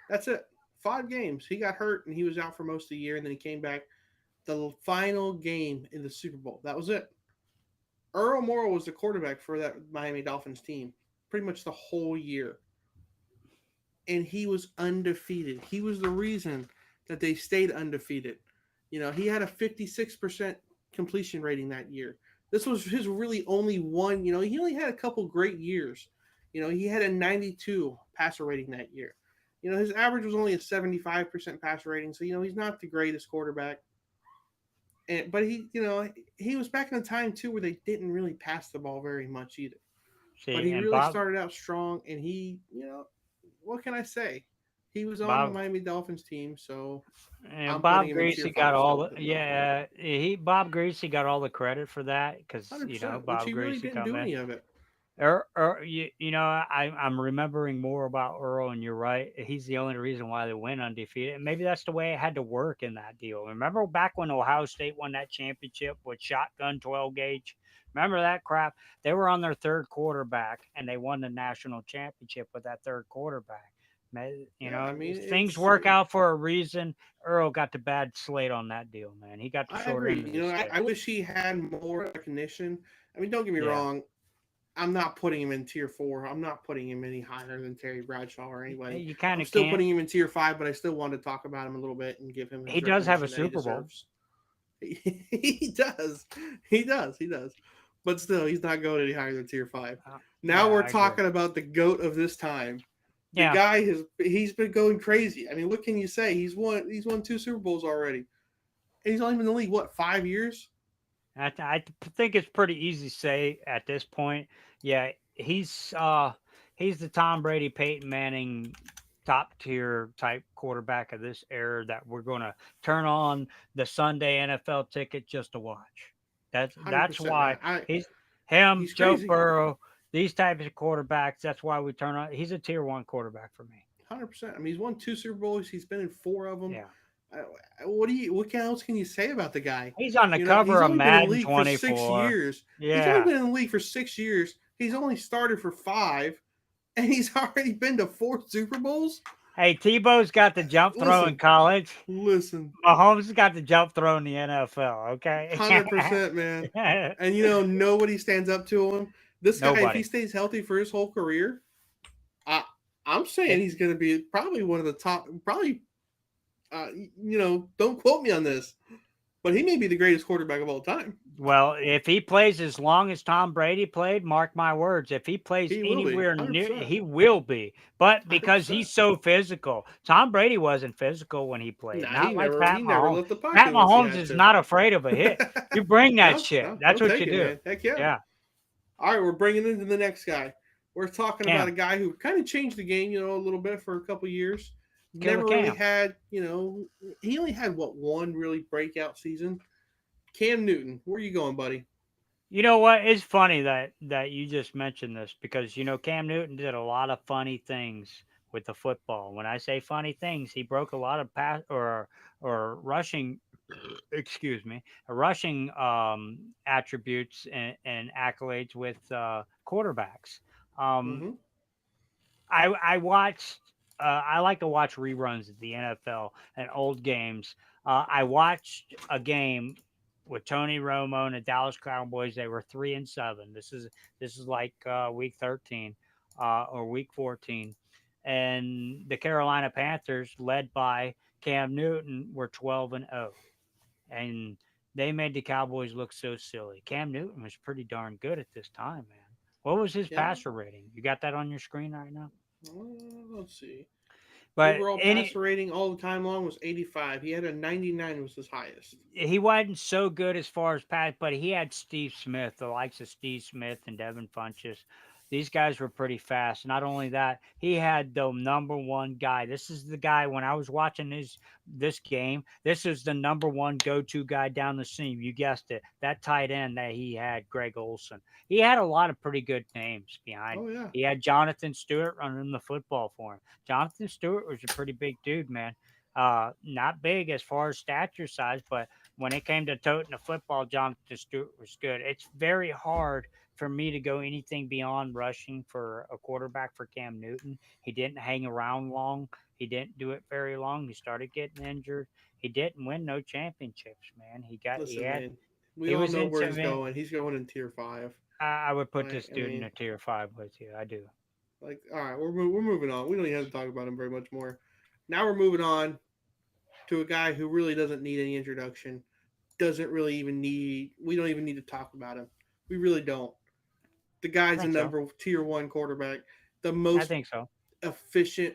That's it. 5 games. He got hurt and he was out for most of the year, and then he came back the final game in the Super Bowl. That was it. Earl Morrall was the quarterback for that Miami Dolphins team pretty much the whole year. And he was undefeated. He was the reason that they stayed undefeated. He had a 56% completion rating that year. This was his really only one, he only had a couple great years. He had a 92 passer rating that year. His average was only a 75% passer rating, so he's not the greatest quarterback. But he was back in a time too where they didn't really pass the ball very much either. But See, he and really started out strong, and what can I say? He was on the Bob Miami Dolphins team, so and I'm putting Bob him in tier Greasy got five all still the with him though. Bob Greasy got all the credit for that because 100%, which Bob he really Greasy didn't come do in. any of it. I'm remembering more about Earl, and you're right. He's the only reason why they went undefeated. And maybe that's the way it had to work in that deal. Remember back when Ohio State won that championship with shotgun 12 gauge? Remember that crap? They were on their third quarterback, and they won the national championship with that third quarterback. Yeah, I mean, Things it's. work out for a reason. Earl got the bad slate on that deal, man. He got the I short end agree. of the stick. I wish he had more recognition. I mean, don't get me Yeah. wrong. I'm not putting him in tier 4. I'm not putting him any higher than Terry Bradshaw or anybody. You kind I'm of still can't. putting him in tier 5, but I still want to talk about him a little bit and give him He his does have a recognition that he Super Bowl. deserves. He does. He does. He does. But still, he's not going any higher than tier 5. Now Yeah, we're I agree. talking about the GOAT of this time. The Yeah. guy he's been going crazy. I mean, what can you say? He's won 2 Super Bowls already. And he's only been in the league, what, 5 years? I think it's pretty easy to say at this point. Yeah, he's the Tom Brady, Peyton Manning, top tier type quarterback of this era that we're going to turn on the Sunday NFL ticket just to watch. That's 100%, why man. him, He's Joe crazy. Burrow, these types of quarterbacks. That's why we turn on. He's a tier one quarterback for me. 100%. I mean, he's won 2 Super Bowls. He's been in 4 of them. Yeah, What else can you say about the guy? he's on the He's cover of only been in the Madden league for 6 24. years. He's only Yeah. been in the league for 6 years. He's only started for 5, and he's already been to 4 Super Bowls. Hey, Tebow's got the jump throw in college. Listen. Mahomes got the jump throw in the NFL. Okay. 100%, man. And nobody stands up to him. This guy, if he Nobody. stays healthy for his whole career, I'm saying he's going to be probably one of the top. Probably, don't quote me on this, but he may be the greatest quarterback of all time. Well, if he plays as long as Tom Brady played, mark my words, if he plays He will be anywhere 100%. near, he will be. But because 100%. he's so physical, Tom Brady wasn't physical when he played. Nah, Not he like never Pat he never Mahomes. left the pocket Pat once he Mahomes had is to. not afraid of a hit. You bring that shit. No, That's he'll what take you it, do. man. Heck yeah. Yeah. All right, we're bringing into the next guy. We're talking Cam. about a guy who kind of changed the game, a little bit for a couple years. Killer Never really Cam. had, he only had one really breakout season. Cam Newton, where are you going, buddy? You know what? It's funny that you just mentioned this because Cam Newton did a lot of funny things with the football. When I say funny things, he broke a lot of pass or rushing, excuse me, rushing attributes and accolades with quarterbacks. Um, Mm-hmm. I watched. I like to watch reruns of the NFL and old games. I watched a game with Tony Romo and the Dallas Cowboys. They were 3-7. This is like week 13 or week 14, and the Carolina Panthers, led by Cam Newton, were 12-0, and they made the Cowboys look so silly. Cam Newton was pretty darn good at this time, man. What was his Yeah. passer rating? You got that on your screen right now? Let's see. But Overall passer rating all the time long was 85. He had a 99 was his highest. he wasn't so good as far as pass, but he had Steve Smith, the likes of Steve Smith and Devin Funchess. These guys were pretty fast. Not only that, he had the number one guy. This is the guy when I was watching this game. This is the number one go-to guy down the seam. You guessed it. That tight end that he had, Greg Olson. He had a lot of pretty good names behind. Oh yeah. He had Jonathan Stewart running the football for him. Jonathan Stewart was a pretty big dude, man. Not big as far as stature size, but when it came to toting the football, Jonathan Stewart was good. It's very hard for me to go anything beyond rushing for a quarterback for Cam Newton. He didn't hang around long. He didn't do it very long. He started getting injured. He didn't win no championships, man. Listen, man, we He all was know where he's intimate. going. He's going in tier 5. I would put Like, this I dude in mean, a tier 5 with you. I do. like, all right, we're moving on. We don't even have to talk about him very much more. Now we're moving on to a guy who really doesn't need any introduction. Doesn't really even need. We don't even need to talk about him. We really don't. The I guy's a think so. number tier 1 quarterback, the I most think so. efficient,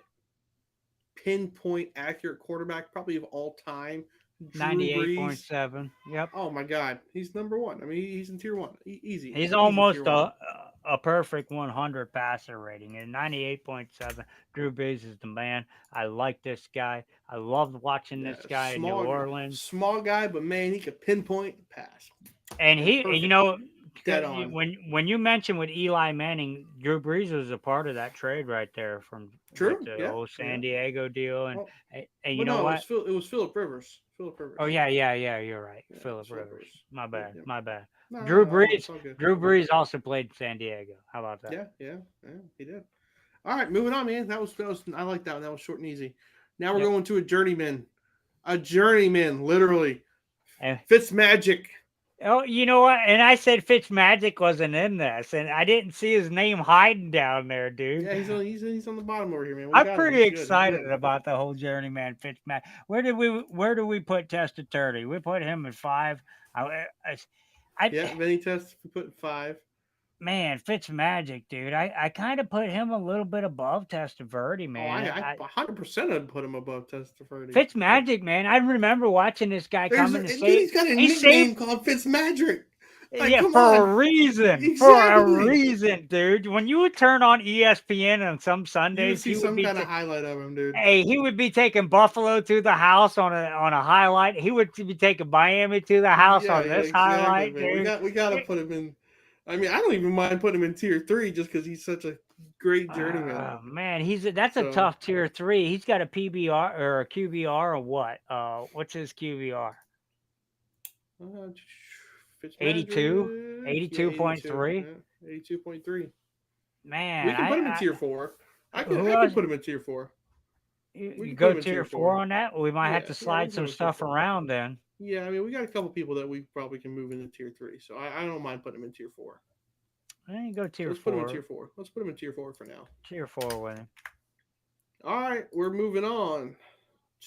pinpoint accurate quarterback probably of all time. Drew Brees. 98.7. Yep. Oh my God, he's number 1. I mean, he's in tier 1. Easy, He's easy tier almost 1. a perfect 100 passer rating and 98.7. Drew Brees is the man. I like this guy. I loved watching Yeah, this guy in New Orleans. small guy, but man, he could pinpoint and pass. And And he, perfect, dead on. when you mentioned with Eli Manning, Drew Brees was a part of that trade right there from with True. the Yeah. old Yeah. San Diego deal. And Well, and you but know no, what? it was Philip Rivers. Philip Rivers. Oh yeah. You're right, Yeah, Philip Philip Rivers. Rivers. My Yep, bad, yep. my bad. No, it's all good. Drew Brees also played in San Diego. How about that? Yeah, he did. All right, moving on, man. That was I like that one. That was short and easy. Now we're Yep. going to a journeyman, literally. And Fitzmagic. oh, you know what? And I said Fitzmagic wasn't in this, and I didn't see his name hiding down there, dude. Yeah, he's on the bottom over here, man. We I'm got him. pretty He's good. He's excited good. about the whole journeyman Fitzmagic. Where do we put Testatordi? We put him at 5. Yeah, Vinny Test we put 5. Man, Fitzmagic, dude. I kind of put him a little bit above Testaverde, Oh, man. I 100% would put him above Testaverde. Fitzmagic, man. I remember watching this guy come in and Dude, say he's got a he nickname saved. called Fitzmagic. Like, Yeah, come for on. a reason. For a Exactly. reason, dude. When you would turn on ESPN on some You would Sundays, see some kind of highlight of him, dude. hey, he would be taking Buffalo to the house on a highlight. He would be taking Miami to the house Yeah, on yeah, this exactly, highlight, man. dude. We gotta put him in. I mean, I don't even mind putting him in tier 3 just because he's such a great journeyman. Man, that's a So, tough tier 3. He's got a PBR or a QBR or what? What's his QBR? uh, 82? Fitzmagic, yeah, 82, 82.3? yeah, 82.3. We Man, can put him in tier 4. who I can else? put him in tier 4. We You can put go him in tier tier 4 4. on that? We might have Yeah, to yeah, we slide can put him some in tier stuff 4. around then. Yeah, I mean, we got a couple people that we probably can move into tier 3, so I don't mind putting him in tier 4. You go So tier let's put him in 4. tier 4. Let's put him in tier 4 for now. Tier 4 with him. All right, we're moving on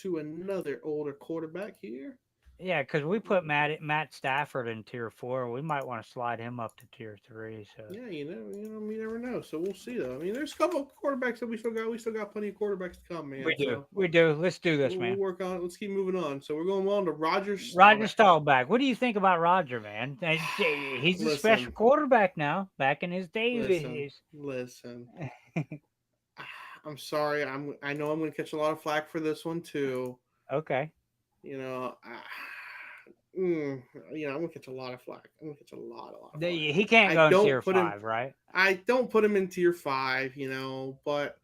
to another older quarterback here. Yeah, because we put Matt Stafford in tier 4. We might want to slide him up to tier 3. So Yeah, you never know. So we'll see though. I mean, there's a couple of quarterbacks that we still got. We still got plenty of quarterbacks to come, man. we do. Let's do this, We'll man. work on it. Let's keep moving on. So we're going on to Roger Roger Staubach. Staubach. What do you think about Roger, man? He's a special quarterback now. Back in his days. Listen. I'm sorry. I know I'm going to catch a lot of flack for this one too. Okay. You know, I'm gonna catch a lot of flack. I'm gonna catch a lot of flack. He can't go in tier 5, right? I don't put him in tier 5, but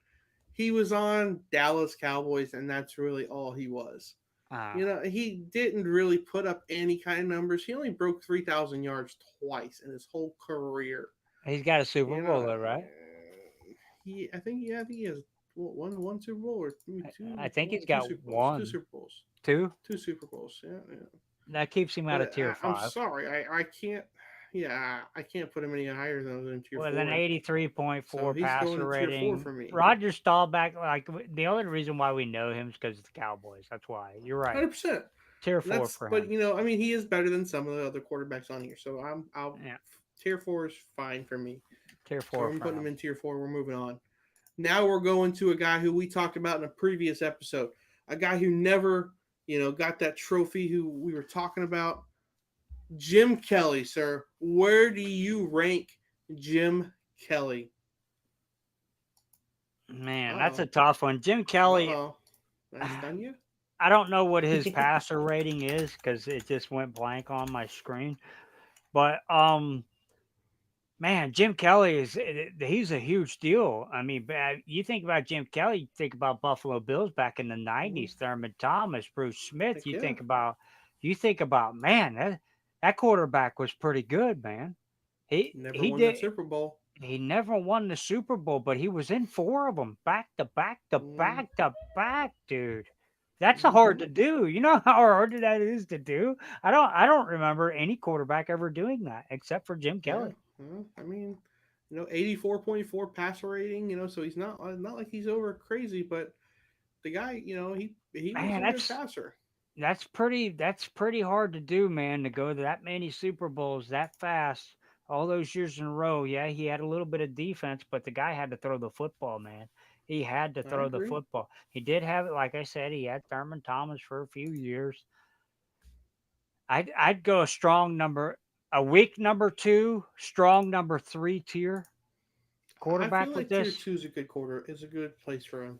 he was on Dallas Cowboys, and that's really all he was. He didn't really put up any kind of numbers. He only broke 3,000 yards twice in his whole career. He's got a Super Bowl, though, right? I think he has one Super Bowl or two. I think he's got one. 2 Super Bowls. 2? 2 Super Bowls. Yeah. That keeps him out of tier 5. I'm sorry, I can't. Yeah, I can't put him any higher than tier 4. With an 83.4 passer rating. Tier 4 for me. Roger Staubach, like the only reason why we know him is because it's the Cowboys. That's why. You're right. 100%. Tier 4 for him. But he is better than some of the other quarterbacks on here. So tier 4 is fine for me. Tier 4. So I'm putting him in tier 4. We're moving on. Now we're going to a guy who we talked about in a previous episode. A guy who never, got that trophy. Who we were talking about. Jim Kelly, sir. Where do you rank Jim Kelly? Man, that's a tough one. Jim Kelly. That's done you? I don't know what his passer rating is because it just went blank on my screen. But man, Man, Jim Kelly he's a huge deal. I mean, you think about Jim Kelly, you think about Buffalo Bills back in the Mhm. 90s, Thurman Thomas, Bruce Smith, Heck yeah. you think about man, that quarterback was pretty good, man. He Never he won that did Super Bowl. he never won the Super Bowl, but he was in four of them back to back to Mm-hmm. back to back, dude. That's hard Mm-hmm. to do. You know how hard that is to do? I don't remember any quarterback ever doing that except for Jim Yeah. Kelly. Well, I mean, 84.4 passer rating. So he's not like he's over crazy, but the guy, he was Man, a good passer. that's pretty hard to do, man, to go to that many Super Bowls that fast, all those years in a row. Yeah, he had a little bit of defense, but the guy had to throw the football, man. He had to I throw the agree. football. He did have it, like I said, he had Thurman Thomas for a few years. I'd go a weak number two, strong number three tier I feel quarterback with like tier this. two is a good place for him.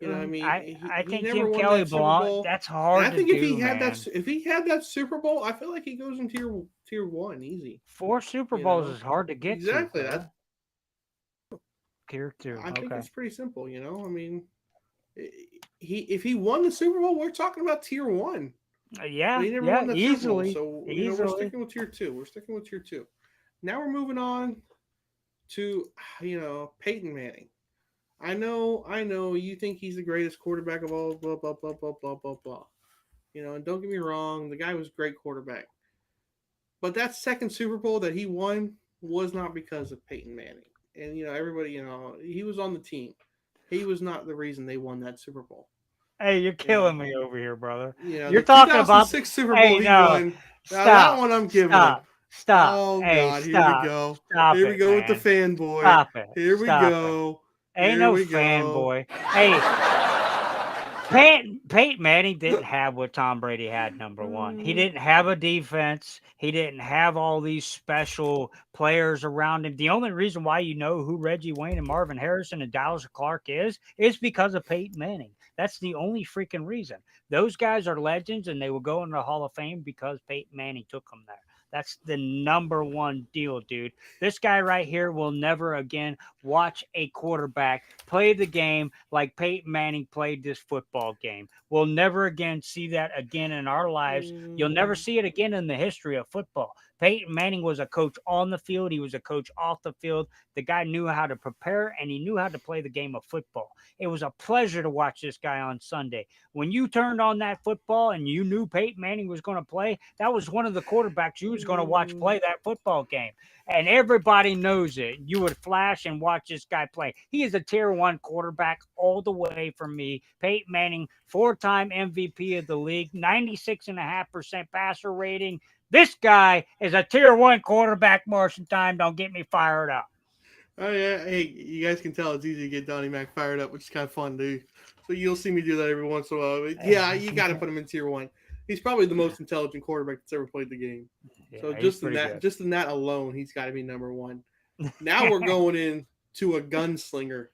I Um, mean, I he I he think never Jim won Kelly that Super belong. Bowl, That's and I hard to think do, man. if he had that Super Bowl, I feel like he goes in tier one easy. Four Super You Bowls know, is hard to get to, exactly. That's brother. Tier two. I think Okay. it's pretty simple. I mean, he if he won the Super Bowl, we're talking about tier one, but Yeah, he never yeah, won that Super Bowl. easily, So we're easily. sticking with tier two. We're sticking with tier two. Now we're moving on to Peyton Manning. I know. You think he's the greatest quarterback of all. Blah blah blah blah blah blah blah. And don't get me wrong, the guy was a great quarterback. But that second Super Bowl that he won was not because of Peyton Manning. And everybody, he was on the team. He was not the reason they won that Super Bowl. Hey, you're You know, killing me over here, brother. the You're talking about. 2006 Super Bowl Hey, he no, won. Now that stop, one I'm giving him. stop, stop. Oh Hey, God, here we stop, go. stop Here we it, go with the man. fanboy. Stop it, Here we stop it. go. Ain't Here no we go. fanboy. Hey, Peyton Manning didn't have what Tom Brady had, number one. He Mm, didn't have a defense. He didn't have all these special players around him. The only reason why you know who Reggie Wayne and Marvin Harrison and Dallas Clark is because of Peyton Manning. That's the only freaking reason. Those guys are legends and they will go into the Hall of Fame because Peyton Manning took them there. That's the number one deal, dude. This guy right here will never again watch a quarterback play the game like Peyton Manning played this football game. We'll never again see that again in our lives. You'll never mm, see it again in the history of football. Peyton Manning was a coach on the field, he was a coach off the field. The guy knew how to prepare and he knew how to play the game of football. It was a pleasure to watch this guy on Sunday. When you turned on that football and you knew Peyton Manning was going to play, that was one of the quarterbacks you was going to watch mm, play that football game, and everybody knows it. You would flash and watch this guy play. He is a tier one quarterback all the way from me. Peyton Manning, four-time MVP of the league, 96.5% passer rating. This guy is a tier one quarterback. Marshentime, don't get me fired up. Oh yeah, hey, you guys can tell it's easy to get Donnie Mac fired up, which is kind of fun, dude. So you'll see me do that every once in a while. But yeah, you got to put him in tier one. He's probably the most intelligent quarterback that's ever played the game. So Yeah, he's pretty good. just in that alone, he's got to be number one. Now we're going in to a gunslinger.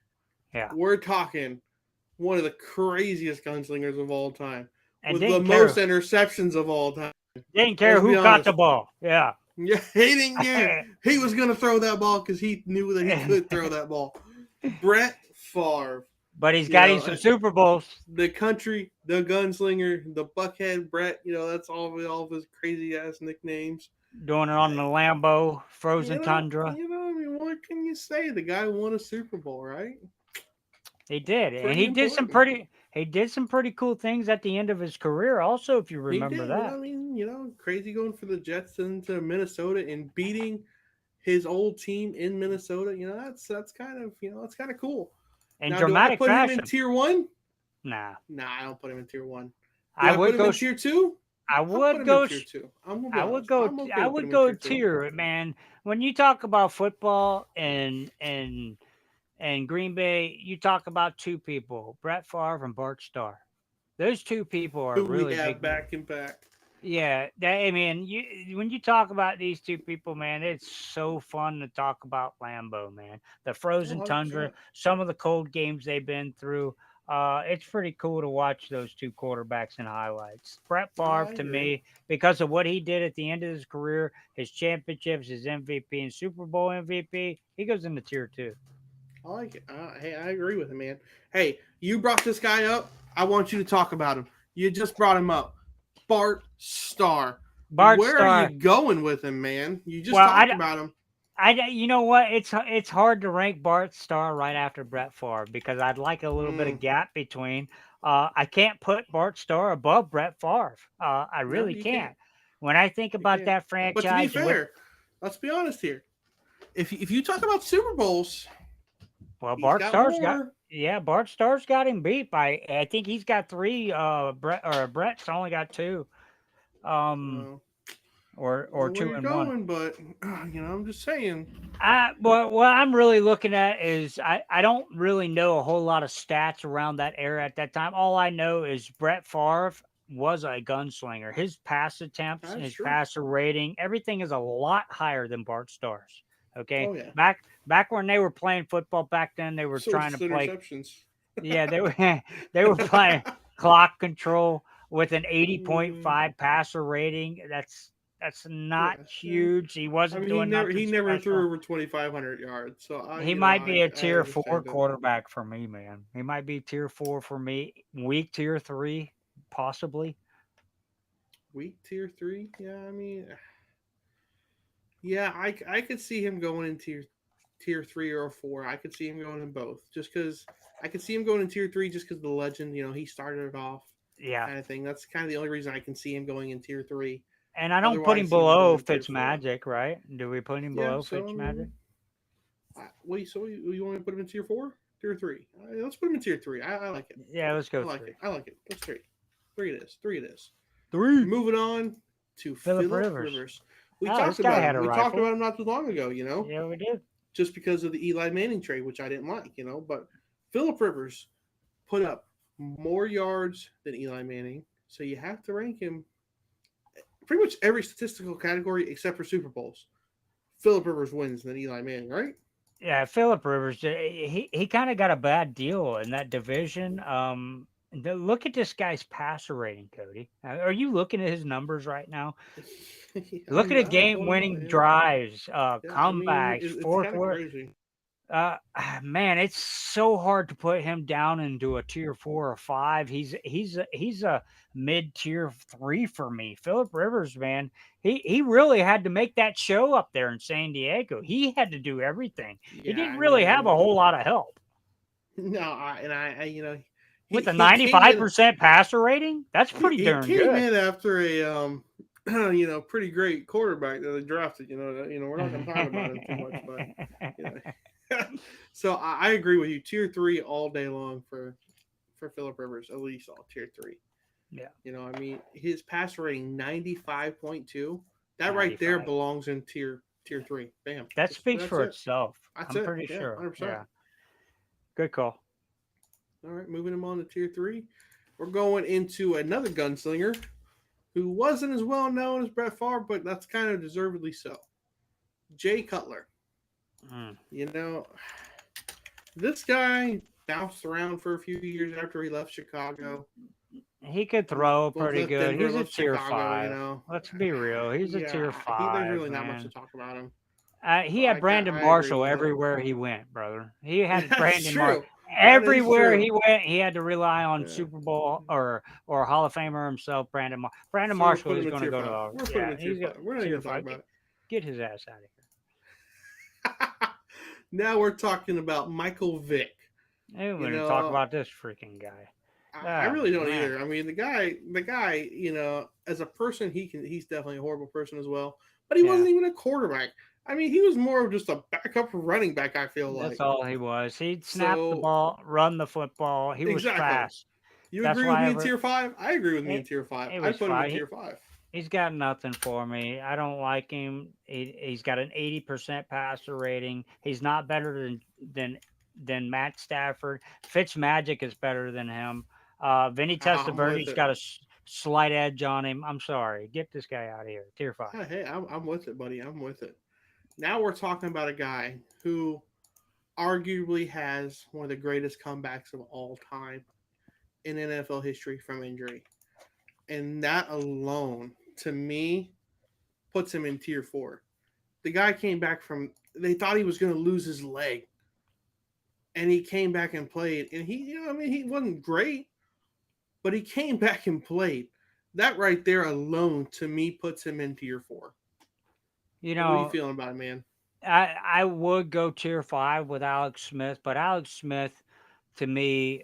Yeah, We're talking one of the craziest gunslingers of all time, and with the didn't most care. interceptions of all time. Didn't care Let's be who caught the honest. ball. Yeah. Yeah, he didn't care. He was going to throw that ball because he knew that he could throw that ball. Brett Favre, But he's you got him know, some Super Bowls. the country, the gunslinger, the Buckhead Brett. That's all of his crazy ass nicknames. Doing it on the Lambo, frozen tundra. I mean, what can you say? The guy won a Super Bowl, right? He did, and Pretty important. he did some pretty cool things at the end of his career. Also, if you He remember did. that. I mean, crazy going for the Jets into Minnesota and beating his old team in Minnesota. That's kind of that's kind of cool. In Now, do I dramatic put him in fashion. tier one? Nah, Nah, I don't put him in tier one. Do I I put would him go. in tier two? I I'll put would him in go. tier two. I'm gonna be I would honest. go. I'm okay I with putting would him in go tier two. tier it, man. When you talk about football and Green Bay, you talk about two people, Brett Favre and Bart Starr. Those two people are Who we really have big. back and back. Yeah, I mean, when you talk about these two people, man, it's so fun to talk about Lambeau, man. The Oh, frozen tundra, 100%. some of the cold games they've been through. It's pretty cool to watch those two quarterbacks in highlights. Brett I Favre, to agree. me, because of what he did at the end of his career, his championships, his MVP and Super Bowl MVP, he goes into tier two. I like it. Hey, I agree with him, man. Hey, you brought this guy up. I want you to talk about him. You just brought him up. Bart Starr. Bart Where are you Starr. going with him, man? You just Well, talked about him. you know what? It's hard to rank Bart Starr right after Brett Favre because I'd like a little bit of Mm, gap between. I can't put Bart Starr above Brett Favre. I no, really you can't. can't. When I think You about can't. that But to be franchise and what, fair, let's be honest here. If you talk about Super Bowls, well, he's Bart got Starr's got, more. yeah, Bart Starr's got him beat by. I think he's got three. Brett's only got two. Um, Well, I don't or know where two you're and one. going, but I'm just saying. What I'm really looking at is I don't really know a whole lot of stats around that era at that time. All I know is Brett Favre was a gunslinger. His pass attempts, That's his true. passer rating, everything is a lot higher than Bart Starr's. Okay, Oh yeah. back when they were playing football back then, they were So trying it's to play. interceptions. Yeah, they were they were playing clock control with an Mm, 80.5 passer rating. That's not yeah. huge. He I wasn't mean, doing he nothing never threw special. over 2,500 yards. So He might be a I tier four understand it. quarterback for me, man. He might be tier four for me. Weak tier three, possibly. Weak tier three. Yeah, I mean, yeah, I could see him going in tier three or four. I could see him going in both, just because I could see him going in tier three just because the legend. He started it off, Yeah. kind of thing. That's kind of the only reason I can see him going in tier three. And I don't put Otherwise, him he would go below in tier four. Fitzmagic, right? Do we put him Yeah. below So I Fitzmagic? mean, wait. So you want me to put him in tier four, tier three? Let's put him in tier three. I like it. Yeah, let's go I like it. three. I like it. Let's three. Three it is. Three it is. Three. Moving on to Philip Philip Rivers. Rivers. We Oh, this talked guy about had him. a We talked rifle. about him not too long ago, Yeah, we did. just because of the Eli Manning trade, which I didn't like. But Philip Rivers put up more yards than Eli Manning, so you have to rank him pretty much every statistical category except for Super Bowls. Philip Rivers wins than Eli Manning, right? Yeah, Philip Rivers, he kind of got a bad deal in that division. Look at this guy's passer rating, Cody. Are you looking at his numbers right now? Look at the I'm pulling them up. game-winning Yeah, drives, yeah. I mean, comebacks, it's fourth kind of quarter. crazy. Man, it's so hard to put him down into a tier four or five. He's a mid tier three for me. Philip Rivers, man, he really had to make that show up there in San Diego. He had to do everything. He Yeah, didn't I really have mean, a whole lot of help no, with a he came in 95% passer rating. That's pretty he darn came good. in after a pretty great quarterback that they drafted. We're not going to talk about him too much, but you know. So I agree with you. Tier three all day long for Philip Rivers, at least all tier three. Yeah, I mean, his passer rating 95.2. That right there 95. belongs in tier three. Bam. That speaks That's for it. itself. That's I'm it. pretty Yeah, sure. 100%. Yeah, good call. All right, moving him on to tier three. We're going into another gunslinger who wasn't as well known as Brett Favre, but that's kind of deservedly so. Jay Cutler. Mm. You know, this guy bounced around for a few years after he left Chicago. He could throw pretty Left good. Denver, He's a left tier Chicago. five. Let's be real. He's a tier Yeah, there's five, really not much to man. talk about him. He So had Brandon I agree Marshall with it. everywhere he went, brother. He had That's Brandon Marshall true. That is everywhere true. he went. He had to rely on Yeah. Super Bowl or Hall of Famer himself, Brandon So we're Marshall putting is him in going to tier go to five. We're putting him yeah. in tier He's got five. We're not even tier gonna talk five. about Get his ass out of it. Now we're talking about Michael Vick. here. We You going to talk know, about this freaking guy. I Oh really don't man, either. I mean, the guy, as a person, he's definitely a horrible person as well. But he yeah. wasn't even a quarterback. I mean, he was more of just a backup running back. I feel That's like. all he was. He'd snap the So ball, run the football. He was exactly, fast. you That's agree with why me I in tier five? I agree with me in it, tier five. it I'd was put him in fine. tier five. He's got nothing for me. I don't like him. He's got an 80% passer rating. He's not better than than Matt Stafford. Fitzmagic is better than him. Vinny I'm with Testaverde's it. got a slight edge on him. I'm sorry. Get this guy out of here. Tier five. Hey, I'm with it, buddy. I'm with it. Now we're talking about a guy who arguably has one of the greatest comebacks of all time. in NFL history from injury. And that alone, to me, puts him in tier 4. The guy came back from, they thought he was going to lose his leg. And he came back and played. And he wasn't great, but he came back and played. That right there alone, to me, puts him in tier 4. You What are you know, feeling about it, man? I would go tier 5 with Alex Smith, but Alex Smith, to me,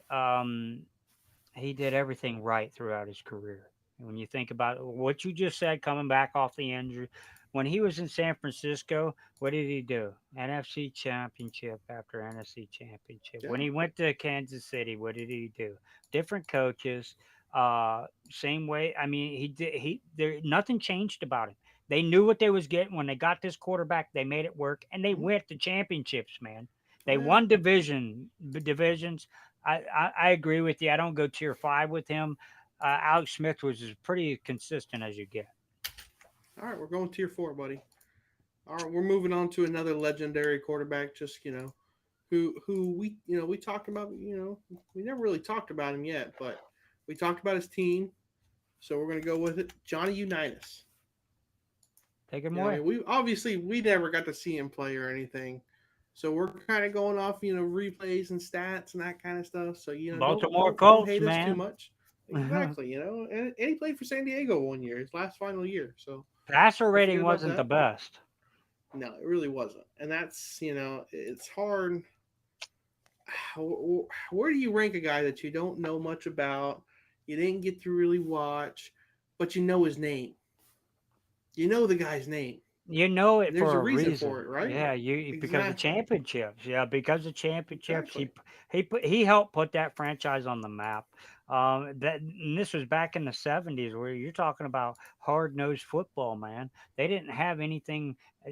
he did everything right throughout his career. And when you think about what you just said, coming back off the injury, when he was in San Francisco, what did he do? NFC Championship after NFC Championship. When Yeah. he went to Kansas City, what did he do? Different coaches, same way. I mean, he did. There nothing changed about him. They knew what they was getting when they got this quarterback. They made it work, and they Mhm. went to championships. Man, Oh, they yeah. won divisions. I agree with you. I don't go tier 5 with him. Alex Smith was as pretty consistent as you get. All right, we're going tier 4, buddy. All right, we're moving on to another legendary quarterback. Just who we talked about. We never really talked about him yet, but we talked about his team. So we're gonna go with it, Johnny Unitas. Take him I away. mean, we never got to see him play or anything. So we're kind of going off, replays and stats and that kind of stuff. So don't Baltimore don't Colts, hate us too man. much. Exactly, and he played for San Diego one year, his last final year. So Passer we'll rating forget about wasn't the that. best. No, it really wasn't, and that's it's hard. Where do you rank a guy that you don't know much about, you didn't get to really watch, but you know his name? You know the guy's name, You know and it there's a for a reason for reason. it, right? Yeah, you because of Exactly, championships. Yeah, because of championships, exactly. he helped put that franchise on the map. That and this was back in the '70s, where you're talking about hard nosed football, man. They didn't have anything uh,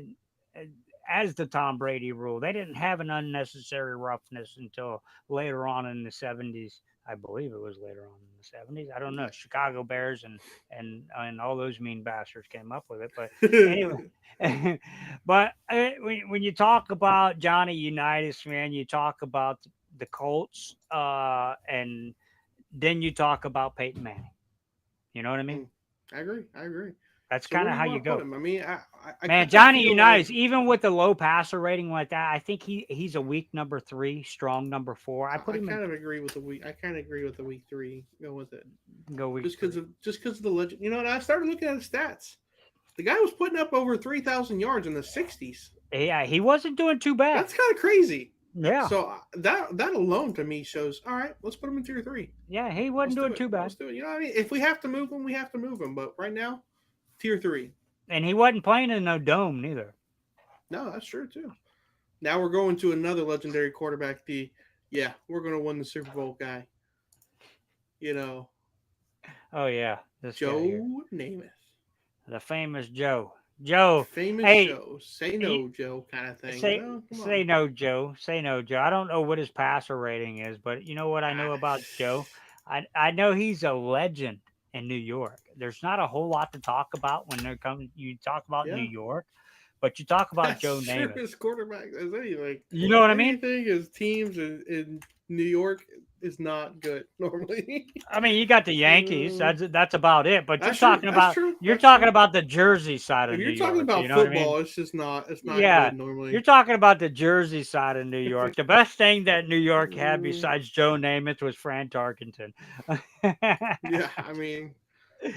uh, as the Tom Brady rule. They didn't have an unnecessary roughness until later on in the '70s. I believe it was later on in the '70s. I don't know. Yeah. Chicago Bears and all those mean bastards came up with it, but anyway. But when you talk about Johnny Unitas, man, you talk about the Colts, and then you talk about Peyton Manning. You know what I mean? Mm, I agree. I agree. That's So kind where do of you how you want to put go. him? I mean, I Man, kind of Johnny feel Unitas, like even with the low passer rating like that, I think he's a weak number 3, strong number 4. I put I him in kind of agree with the week. I kind of agree with the week 3. Go with it, go week just because 3. of the legend. And I started looking at his stats. The guy was putting up over 3,000 yards in the 60s. Yeah, he wasn't doing too bad. That's kind of crazy. Yeah, So that alone to me shows, all right, let's put him in tier 3. yeah, he wasn't Let's do doing it. too bad, Let's do it. You know what I mean? If we have to move him, we have to move him. But right now, tier 3. and he wasn't playing in no dome neither. No, that's true too. Now we're going to another legendary quarterback. We're going to win the Super Bowl guy. You know, Oh yeah, this guy here. Joe Namath. The famous Joe. Joe, Famous hey, Joe. Say y- no, Joe, kind of thing. say Come say on. no, Joe. Say no, Joe. I don't know what his passer rating is, but you know what I know Ah, about Joe? I know he's a legend in New York. There's not a whole lot to talk about when you talk about New yeah, York, but you talk about that's Joe true. Namath. His quarterback is anything. You know what I mean? Anything his teams in New York is not good normally. I mean, you got the Yankees. Uh, That's about it. But that's true. That's true. you're That's talking true. about the Jersey side If of New you're talking York. You about know what I mean? football, it's just not. It's not Yeah, good you're normally. talking about the Jersey side of New York. The best thing that New York had Mm, besides Joe Namath was Fran Tarkenton. yeah, I mean,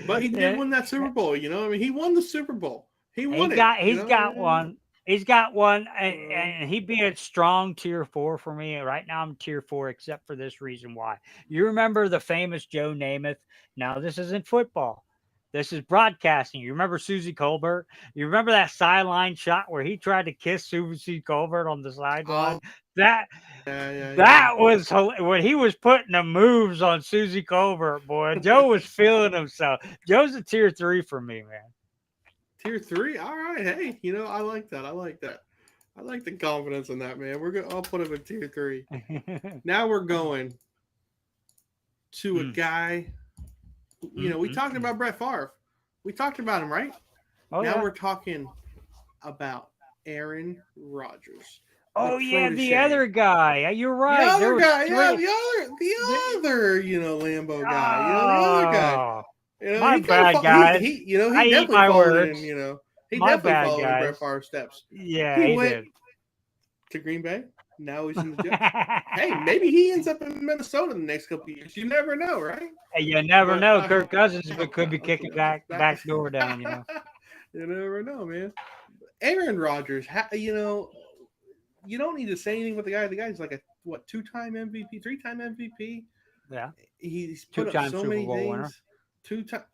but he did Yeah, win that Super Bowl. I mean, he won the Super Bowl. He won it. he's got one. He's got one, Uh, and he'd be a strong tier 4 for me. Right now, I'm tier 4, except for this reason why. You remember the famous Joe Namath? Now, this isn't football. This is broadcasting. You remember Susie Colbert? You remember that sideline shot where he tried to kiss Susie Colbert on the sideline? oh That yeah, yeah, yeah. that was when he was putting the moves on Susie Colbert, boy. Joe was feeling himself. Joe's a tier 3 for me, Tier 3. All right. Hey, I like that. I like that. I like the confidence in that, man. I'll put him in tier 3. man. Now we're going to a Mm, guy. We talked mm. about Brett Favre. We talked about him, right? Oh Now yeah. we're talking about Aaron Rodgers. Oh yeah, the protege. other guy. You're The right. There other was guy, yeah, three. the other, Lambo guy, the other guy. Oh, my He kind bad, of guys. he I eat definitely my followed words. in, he My definitely bad, followed in Brett guys. Favre's steps. Yeah, He he went did. to Green Bay. Now he's in the Jets. Hey, maybe he ends up in Minnesota in the next couple of years. You never know, right? You never But know. Kirk Cousins could be okay, kicking back door down. You never know, man. Aaron Rodgers, you don't need to say anything with the guy. The guy's like a two-time MVP, three-time MVP. Yeah. He's put up Two-time so Super many Bowl winner. things. Two times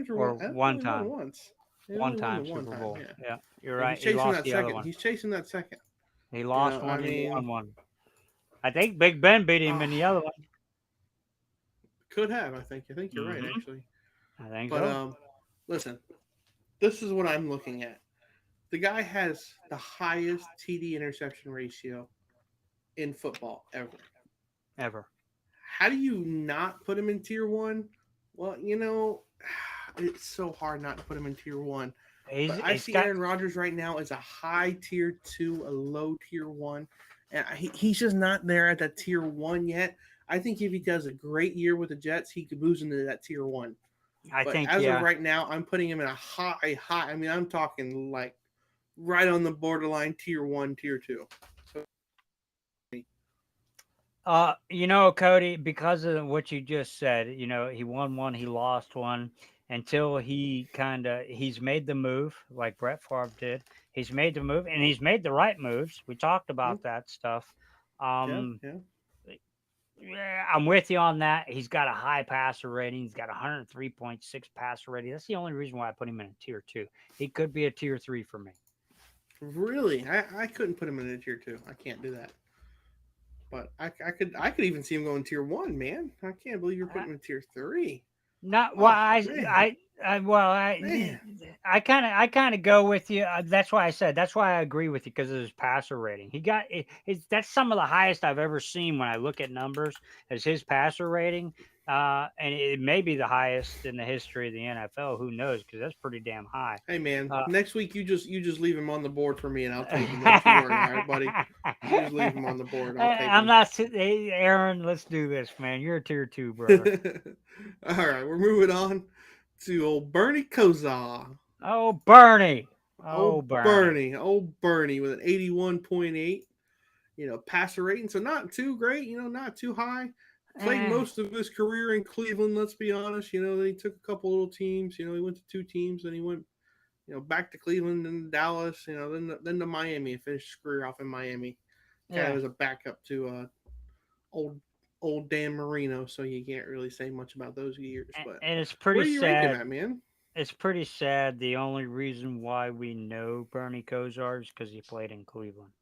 or Or one? I think one he time. won once. He One only won time the one Super time. Bowl. Yeah, You're yeah, right. he's He chasing lost that the second. other one. He's chasing that second. He lost one. I He mean, won one. I think Big Ben beat him in the other one. Could have. I think you're right, actually. I think But so. Listen, this is what I'm looking at. The guy has the highest TD interception ratio in football ever. Ever. How do you not put him in tier one? Well, it's so hard not to put him in tier one. But I see Aaron Rodgers right now as a high tier 2, a low tier 1. And he's just not there at that tier 1 yet. I think if he does a great year with the Jets, he could move into that tier 1. But as of right now, I'm putting him in a high. I mean, I'm talking like right on the borderline tier 1, tier 2. Cody, because of what you just said, he won one, he lost one until he's made the move like Brett Favre did. He's made the move and he's made the right moves. We talked about that stuff. Yeah. Yeah, I'm with you on that. He's got a high passer rating. He's got 103.6 passer rating. That's the only reason why I put him in a tier 2. He could be a tier 3 for me. Really? I couldn't put him in a tier 2. I can't do that. But I could even see him going tier 1, man. I can't believe you're putting him in tier 3. Not well. I kind of go with you. That's why I said. That's why I agree with you because of his passer rating. He got that's some of the highest I've ever seen when I look at numbers as his passer rating. And it may be the highest in the history of the NFL. Who knows? Because that's pretty damn high. Hey man, next week you just leave him on the board for me, and I'll take him. Don't you worry, all right, buddy? You just leave him on the board. I'll take him. Not. Hey, Aaron, let's do this, man. You're a tier 2, brother. All right, we're moving on to old Bernie Kosar. Oh, Bernie. Oh, Bernie. Old Bernie with an 81.8. Passer rating, so not too great. Not too high. Played most of his career in Cleveland. Let's be honest. Then he took a couple little teams. He went to 2 teams, then he went, back to Cleveland and Dallas. Then to Miami and finished his career off in Miami. Kind of as a backup to old Dan Marino. So you can't really say much about those years. But and it's pretty where are you sad. ranking that, man? It's pretty sad. The only reason why we know Bernie Kosar is because he played in Cleveland.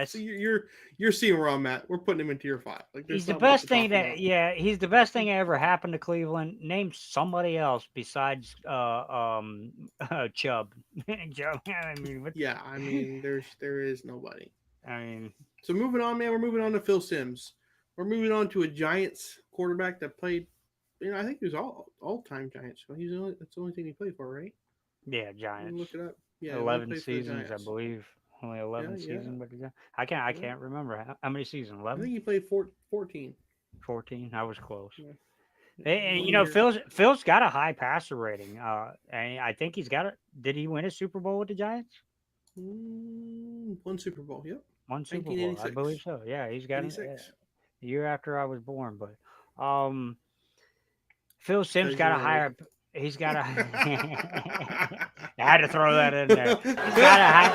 So you're seeing where I'm at. We're putting him in tier 5. Like he's the best thing he's the best thing that ever happened to Cleveland. Name somebody else besides Chubb. Chubb. I mean, there is nobody. I mean, so moving on, man. We're moving on to Phil Simms. We're moving on to a Giants quarterback that played. I think he was all time Giants. That's the only thing he played for, right? Yeah, Giants. Look it up. Yeah, 11 seasons, I believe. Only 11 seasons, but I can't remember how many seasons. 11. I think he played 14. 14. I was close. Yeah. And Phil's got a high passer rating. And I think he's got it. Did he win a Super Bowl with the Giants? 1 Super Bowl. Yep. 1 Super Bowl. I believe so. Yeah, he's got it. A year after I was born, but Phil Simms got a higher. He's got a. I had to throw that in there. He's got a high.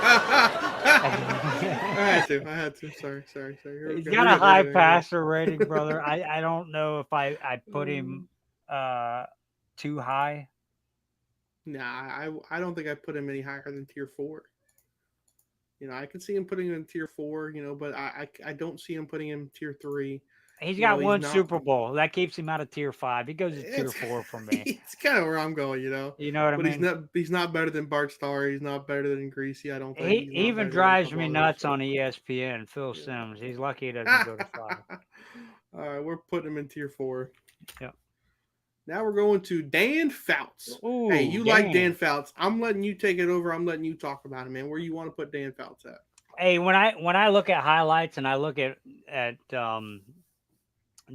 I had to. Sorry. He's got a high passer rating, brother. I don't know if I put him too high. Nah, I don't think I put him any higher than tier 4. I could see him putting him in tier 4. But I don't see him putting him in tier 3. He's got one Super Bowl. That keeps him out of tier 5. He goes to tier 4 for me. It's kind of where I'm going, You know what I mean? But he's not better than Bart Starr. He's not better than Greasy, I don't think. He even drives me nuts on ESPN, Phil Simms. He's lucky he doesn't go to 5. All right, we're putting him in tier 4. Yep. Now we're going to Dan Fouts. Hey, Ooh, you like Dan Dan. Fouts. I'm letting you take it over. I'm letting you talk about him, man. Where you want to put Dan Fouts at? Hey, when I look at highlights and I look at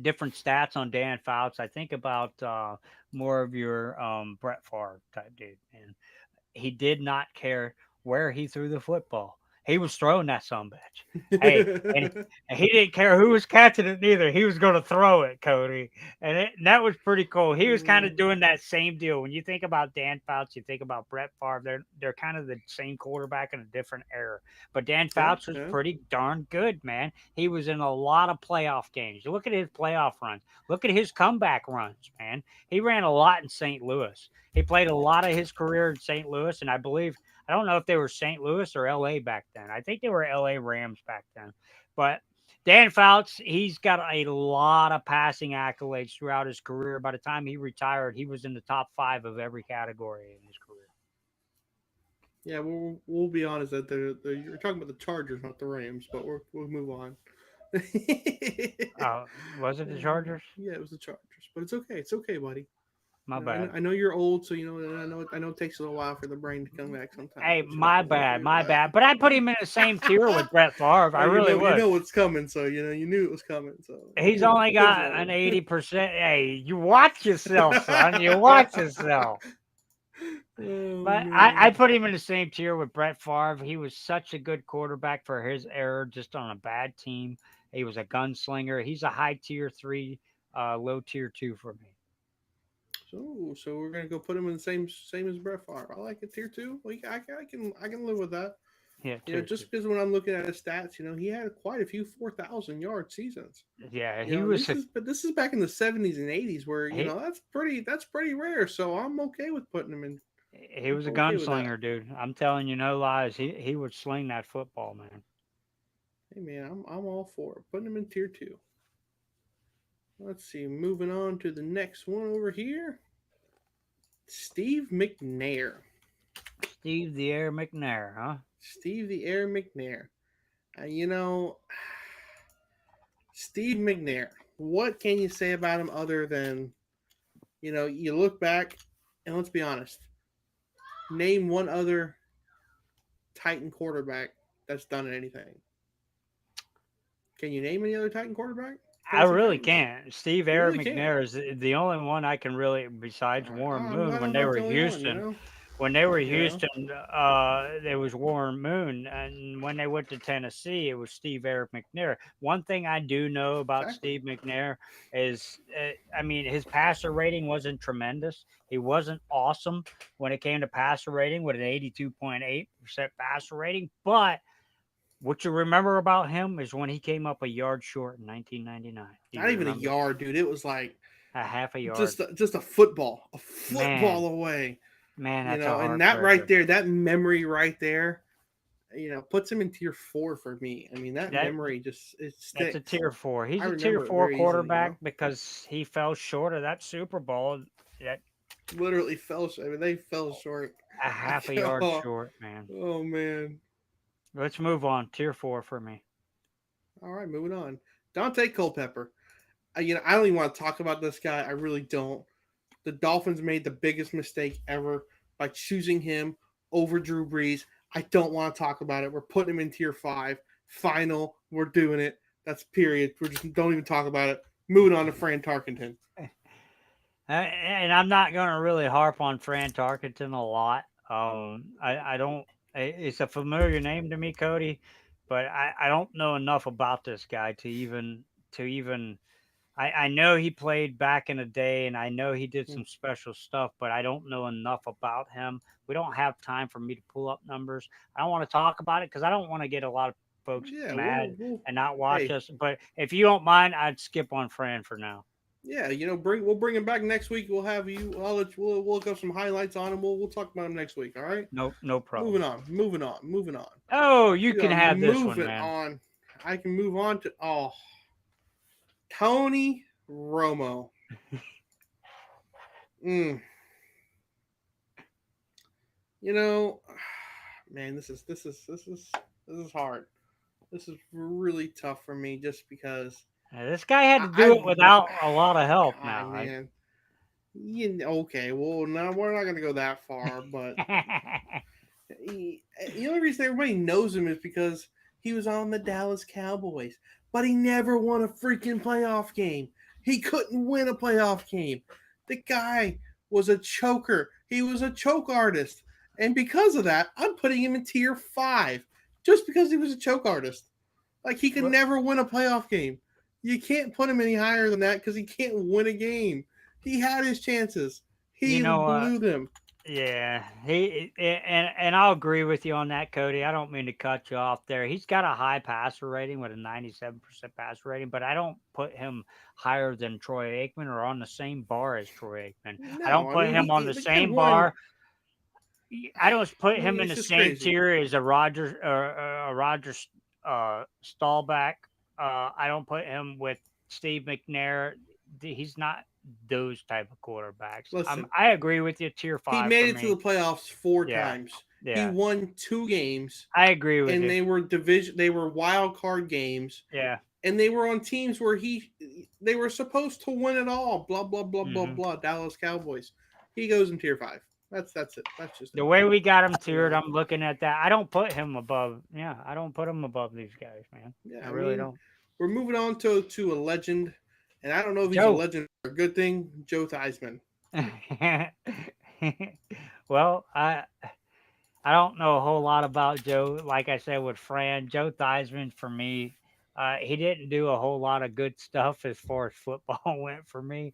different stats on Dan Fouts, I think about more of your Brett Favre type dude, man. He did not care where he threw the football. He was throwing that son bitch. Hey, and he didn't care who was catching it neither. He was going to throw it, Cody, and that was pretty cool. He was kind of doing that same deal. When you think about Dan Fouts, you think about Brett Favre. They're kind of the same quarterback in a different era. But Dan Yeah, Fouts was yeah. pretty darn good, man. He was in a lot of playoff games. You look at his playoff runs. Look at his comeback runs, man. He ran a lot in St. Louis. He played a lot of his career in St. Louis, and I don't know if they were St. Louis or LA back then. I think they were LA Rams back then. But Dan Fouts, he's got a lot of passing accolades throughout his career. By the time he retired, he was in the top 5 of every category in his career. Yeah, we'll be honest that you're talking about the Chargers, not the Rams, but we'll move on. Was it the Chargers? Yeah, it was the Chargers, but it's okay. It's okay, buddy. My You know, bad. I know you're old, so I know it takes a little while for the brain to come back sometimes. Hey, But my bad, you're my right. bad. But I put him in the same tier with Brett Favre. I Well, really you would. know what's coming, so you knew it was coming. So He's only move got an on. 80%. Hey, you watch yourself, son. You watch yourself. Oh But I man. put him in the same tier with Brett Favre. He was such a good quarterback for his era, just on a bad team. He was a gunslinger. He's a high tier 3, low tier 2 for me. So we're gonna go put him in the same as Brett Favre. I like it tier two. Like I can live with that. Yeah, You know, tier 2. just because when I'm looking at his stats, he had quite a few 4,000 yard seasons. Yeah, You he know, was a this is back in the 70s and 80s where he, that's pretty rare. So I'm okay with putting him in. he I'm was a okay with that. gunslinger, dude. I'm telling you, no lies. He would sling that football, man. Hey man, I'm all for it. Putting him in tier two. Let's see. Moving on to the next one over here. Steve McNair. Steve the Air McNair, huh? Steve the Air McNair. You know, Steve McNair. What can you say about him other than you look back and let's be honest. Name one other Titan quarterback that's done anything. Can you name any other Titan quarterback? I Tennessee really Titans. can't. Steve You Air really can't. McNair is the only one I can really, besides All right. Warren I'm Moon glad when I'm they not were the only one. Houston. When they were You know. Houston, there was Warren Moon, and when they went to Tennessee, it was Steve Eric McNair. One thing I do know about Exactly. Steve McNair is, I mean, his passer rating wasn't tremendous. He wasn't awesome when it came to passer rating with an 82.8% passer rating. But what you remember about him is when he came up a yard short in 1999. Do Not you even a remember? yard, dude. It was like A half a yard. just a Man, football away. man, that's a And that right heartbreaker. there, that memory right there, puts him in tier four for me. I mean, that That memory just it That's a sticks. tier 4. I He's a tier remember it 4 very easily. quarterback because he fell short of that Super Bowl. That Literally fell. I mean, they fell short. a half a yard oh, short, man. oh man. Let's move on. Tier 4 for me. All right, moving on. Dante Culpepper. I don't even want to talk about this guy. I really don't. The Dolphins made the biggest mistake ever by choosing him over Drew Brees. I don't want to talk about it. We're putting him in tier five. Final. We're doing it. That's period. We're just don't even talk about it. Moving on to Fran Tarkenton. And I'm not going to really harp on Fran Tarkenton a lot. I don't. It's a familiar name to me, Cody, but I don't know enough about this guy to even. I know he played back in the day, and I know he did some special stuff, but I don't know enough about him. We don't have time for me to pull up numbers. I don't want to talk about it because I don't want to get a lot of folks Yeah, mad and not watch hey, us. But if you don't mind, I'd skip on Fran for now. yeah, we'll bring him back next week. We'll have you. We'll look up some highlights on him. We'll talk about him next week. All right. Nope, no problem. Moving on. Oh, you We can are have this one, moving man. on. I can move on to Tony Romo. Mm. You know, man, this is hard. This is really tough for me just because This guy had to do I've it without a lot of help. I Now, man, Okay, well, no, we're not going to go that far, but the only reason everybody knows him is because he was on the Dallas Cowboys, but he never won a freaking playoff game. He couldn't win a playoff game. The guy was a choker. He was a choke artist. And because of that, I'm putting him in tier 5 just because he was a choke artist. Like, he could never win a playoff game. You can't put him any higher than that because he can't win a game. He had his chances. He blew them. Yeah, and I'll agree with you on that, Cody. I don't mean to cut you off there. He's got a high passer rating with a 97% passer rating, but I don't put him higher than Troy Aikman or on the same bar as Troy Aikman. No, I don't put him on the same bar. I don't put him in the same tier as a Roger Staubach. I don't put him with Steve McNair. He's not those type of quarterbacks. Listen, I agree with you. Tier 5. He made it to the playoffs 4 times. Yeah. He won 2 games. I agree with you. And they were wild card games. Yeah. And they were on teams where they were supposed to win it all. Blah blah blah blah blah. Dallas Cowboys. He goes in tier 5. That's it. That's just the way we got him tiered. I'm looking at that. I don't put him above. Yeah, I don't put him above these guys, man. Yeah, I really don't. We're moving on to a legend, and I don't know if he's a legend or a good thing. Joe Theismann. Well, I don't know a whole lot about Joe. Like I said with Fran, Joe Theismann for me, he didn't do a whole lot of good stuff as far as football went for me.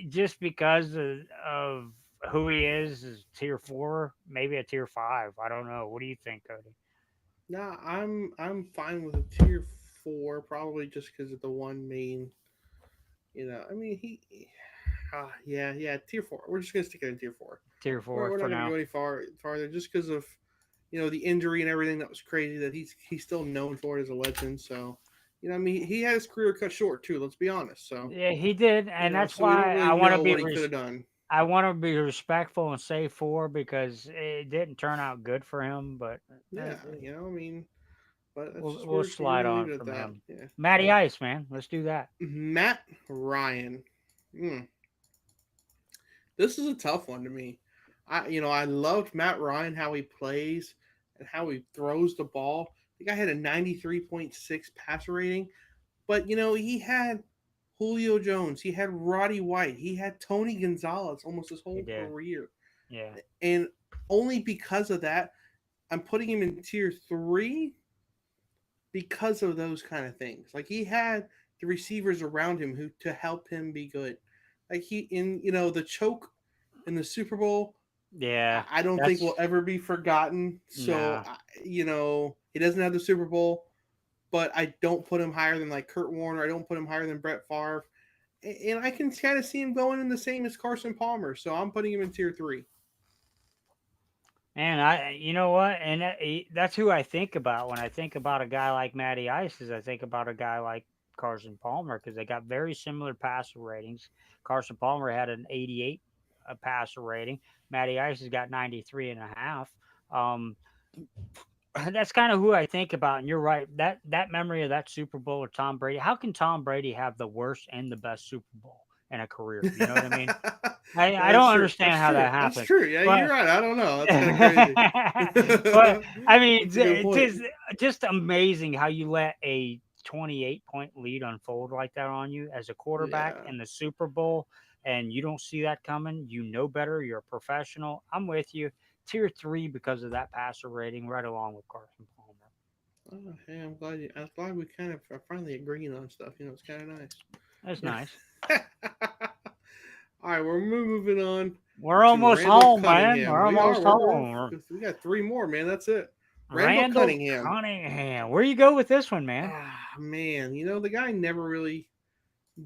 Just because of who he is tier 4, maybe a tier 5. I don't know. What do you think, Cody? Nah, I'm fine with a tier 4, probably just because of the one main. I mean tier 4. We're just gonna stick it in tier 4. Tier 4. We're not gonna go any farther just because of the injury and everything that was crazy that he's still known for it as a legend. So. I mean, he had his career cut short too. Let's be honest. So yeah, he did, and that's why I want to be. I want to be respectful and say 4 because it didn't turn out good for him. But yeah, I mean, but we'll slide on from him. Yeah. Matty Ice, man, let's do that. Matt Ryan. This is a tough one to me. I loved Matt Ryan, how he plays and how he throws the ball. The guy had a 93.6 passer rating, but he had Julio Jones, he had Roddy White, he had Tony Gonzalez almost his whole career. Yeah, and only because of that, I'm putting him in tier 3 because of those kind of things. Like he had the receivers around him to help him be good. Like the choke in the Super Bowl. Yeah, I don't think will ever be forgotten. So he doesn't have the Super Bowl, but I don't put him higher than like Kurt Warner. I don't put him higher than Brett Favre, and I can kind of see him going in the same as Carson Palmer. So I'm putting him in tier 3. And you know what? And that's who I think about when I think about a guy like Matty Ice. Is I think about a guy like Carson Palmer because they got very similar passer ratings. Carson Palmer had an 88 passer rating. Matty Ice has got 93.5. That's kind of who I think about. And you're right. That memory of that Super Bowl with Tom Brady. How can Tom Brady have the worst and the best Super Bowl in a career? You know what I mean? I don't understand how that happens. That's true. Yeah, you're right. I don't know. That's kind of crazy. But I mean, it's just amazing how you let a 28-point lead unfold like that on you as a quarterback in the Super Bowl, and you don't see that coming. You know better. You're a professional. I'm with you. Tier 3 because of that passer rating, right along with Carson Palmer. Oh, hey, I'm glad we kind of are finally agreeing on stuff. It's kind of nice. That's nice. All right, we're moving on. We're almost home, man. We're almost home. We got 3 more, man. That's it. Randall Cunningham. Where you go with this one, man? Man, the guy never really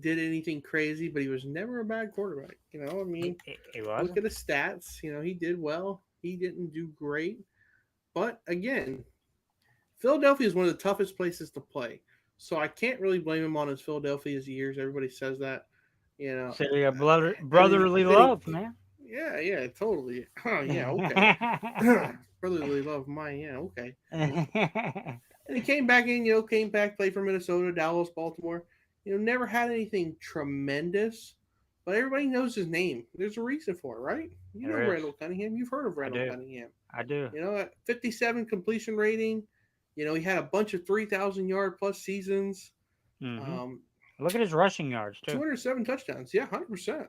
did anything crazy, but he was never a bad quarterback. I mean, he was. Look at his stats. He did well. He didn't do great. But again, Philadelphia is one of the toughest places to play. So I can't really blame him on his Philadelphia's years. Everybody says that. City of brotherly love, man. Yeah, totally. Oh, yeah, okay. Brotherly love, okay. And he came back played for Minnesota, Dallas, Baltimore. never had anything tremendous, but everybody knows his name. There's a reason for it, right? You know There is. Randall Cunningham. You've heard of I Randall do. Cunningham. I do. At 57 completion rating, he had a bunch of 3,000-yard plus seasons. Hmm. Um, Look at his rushing yards too. 207 touchdowns. Yeah, 100%. Yeah,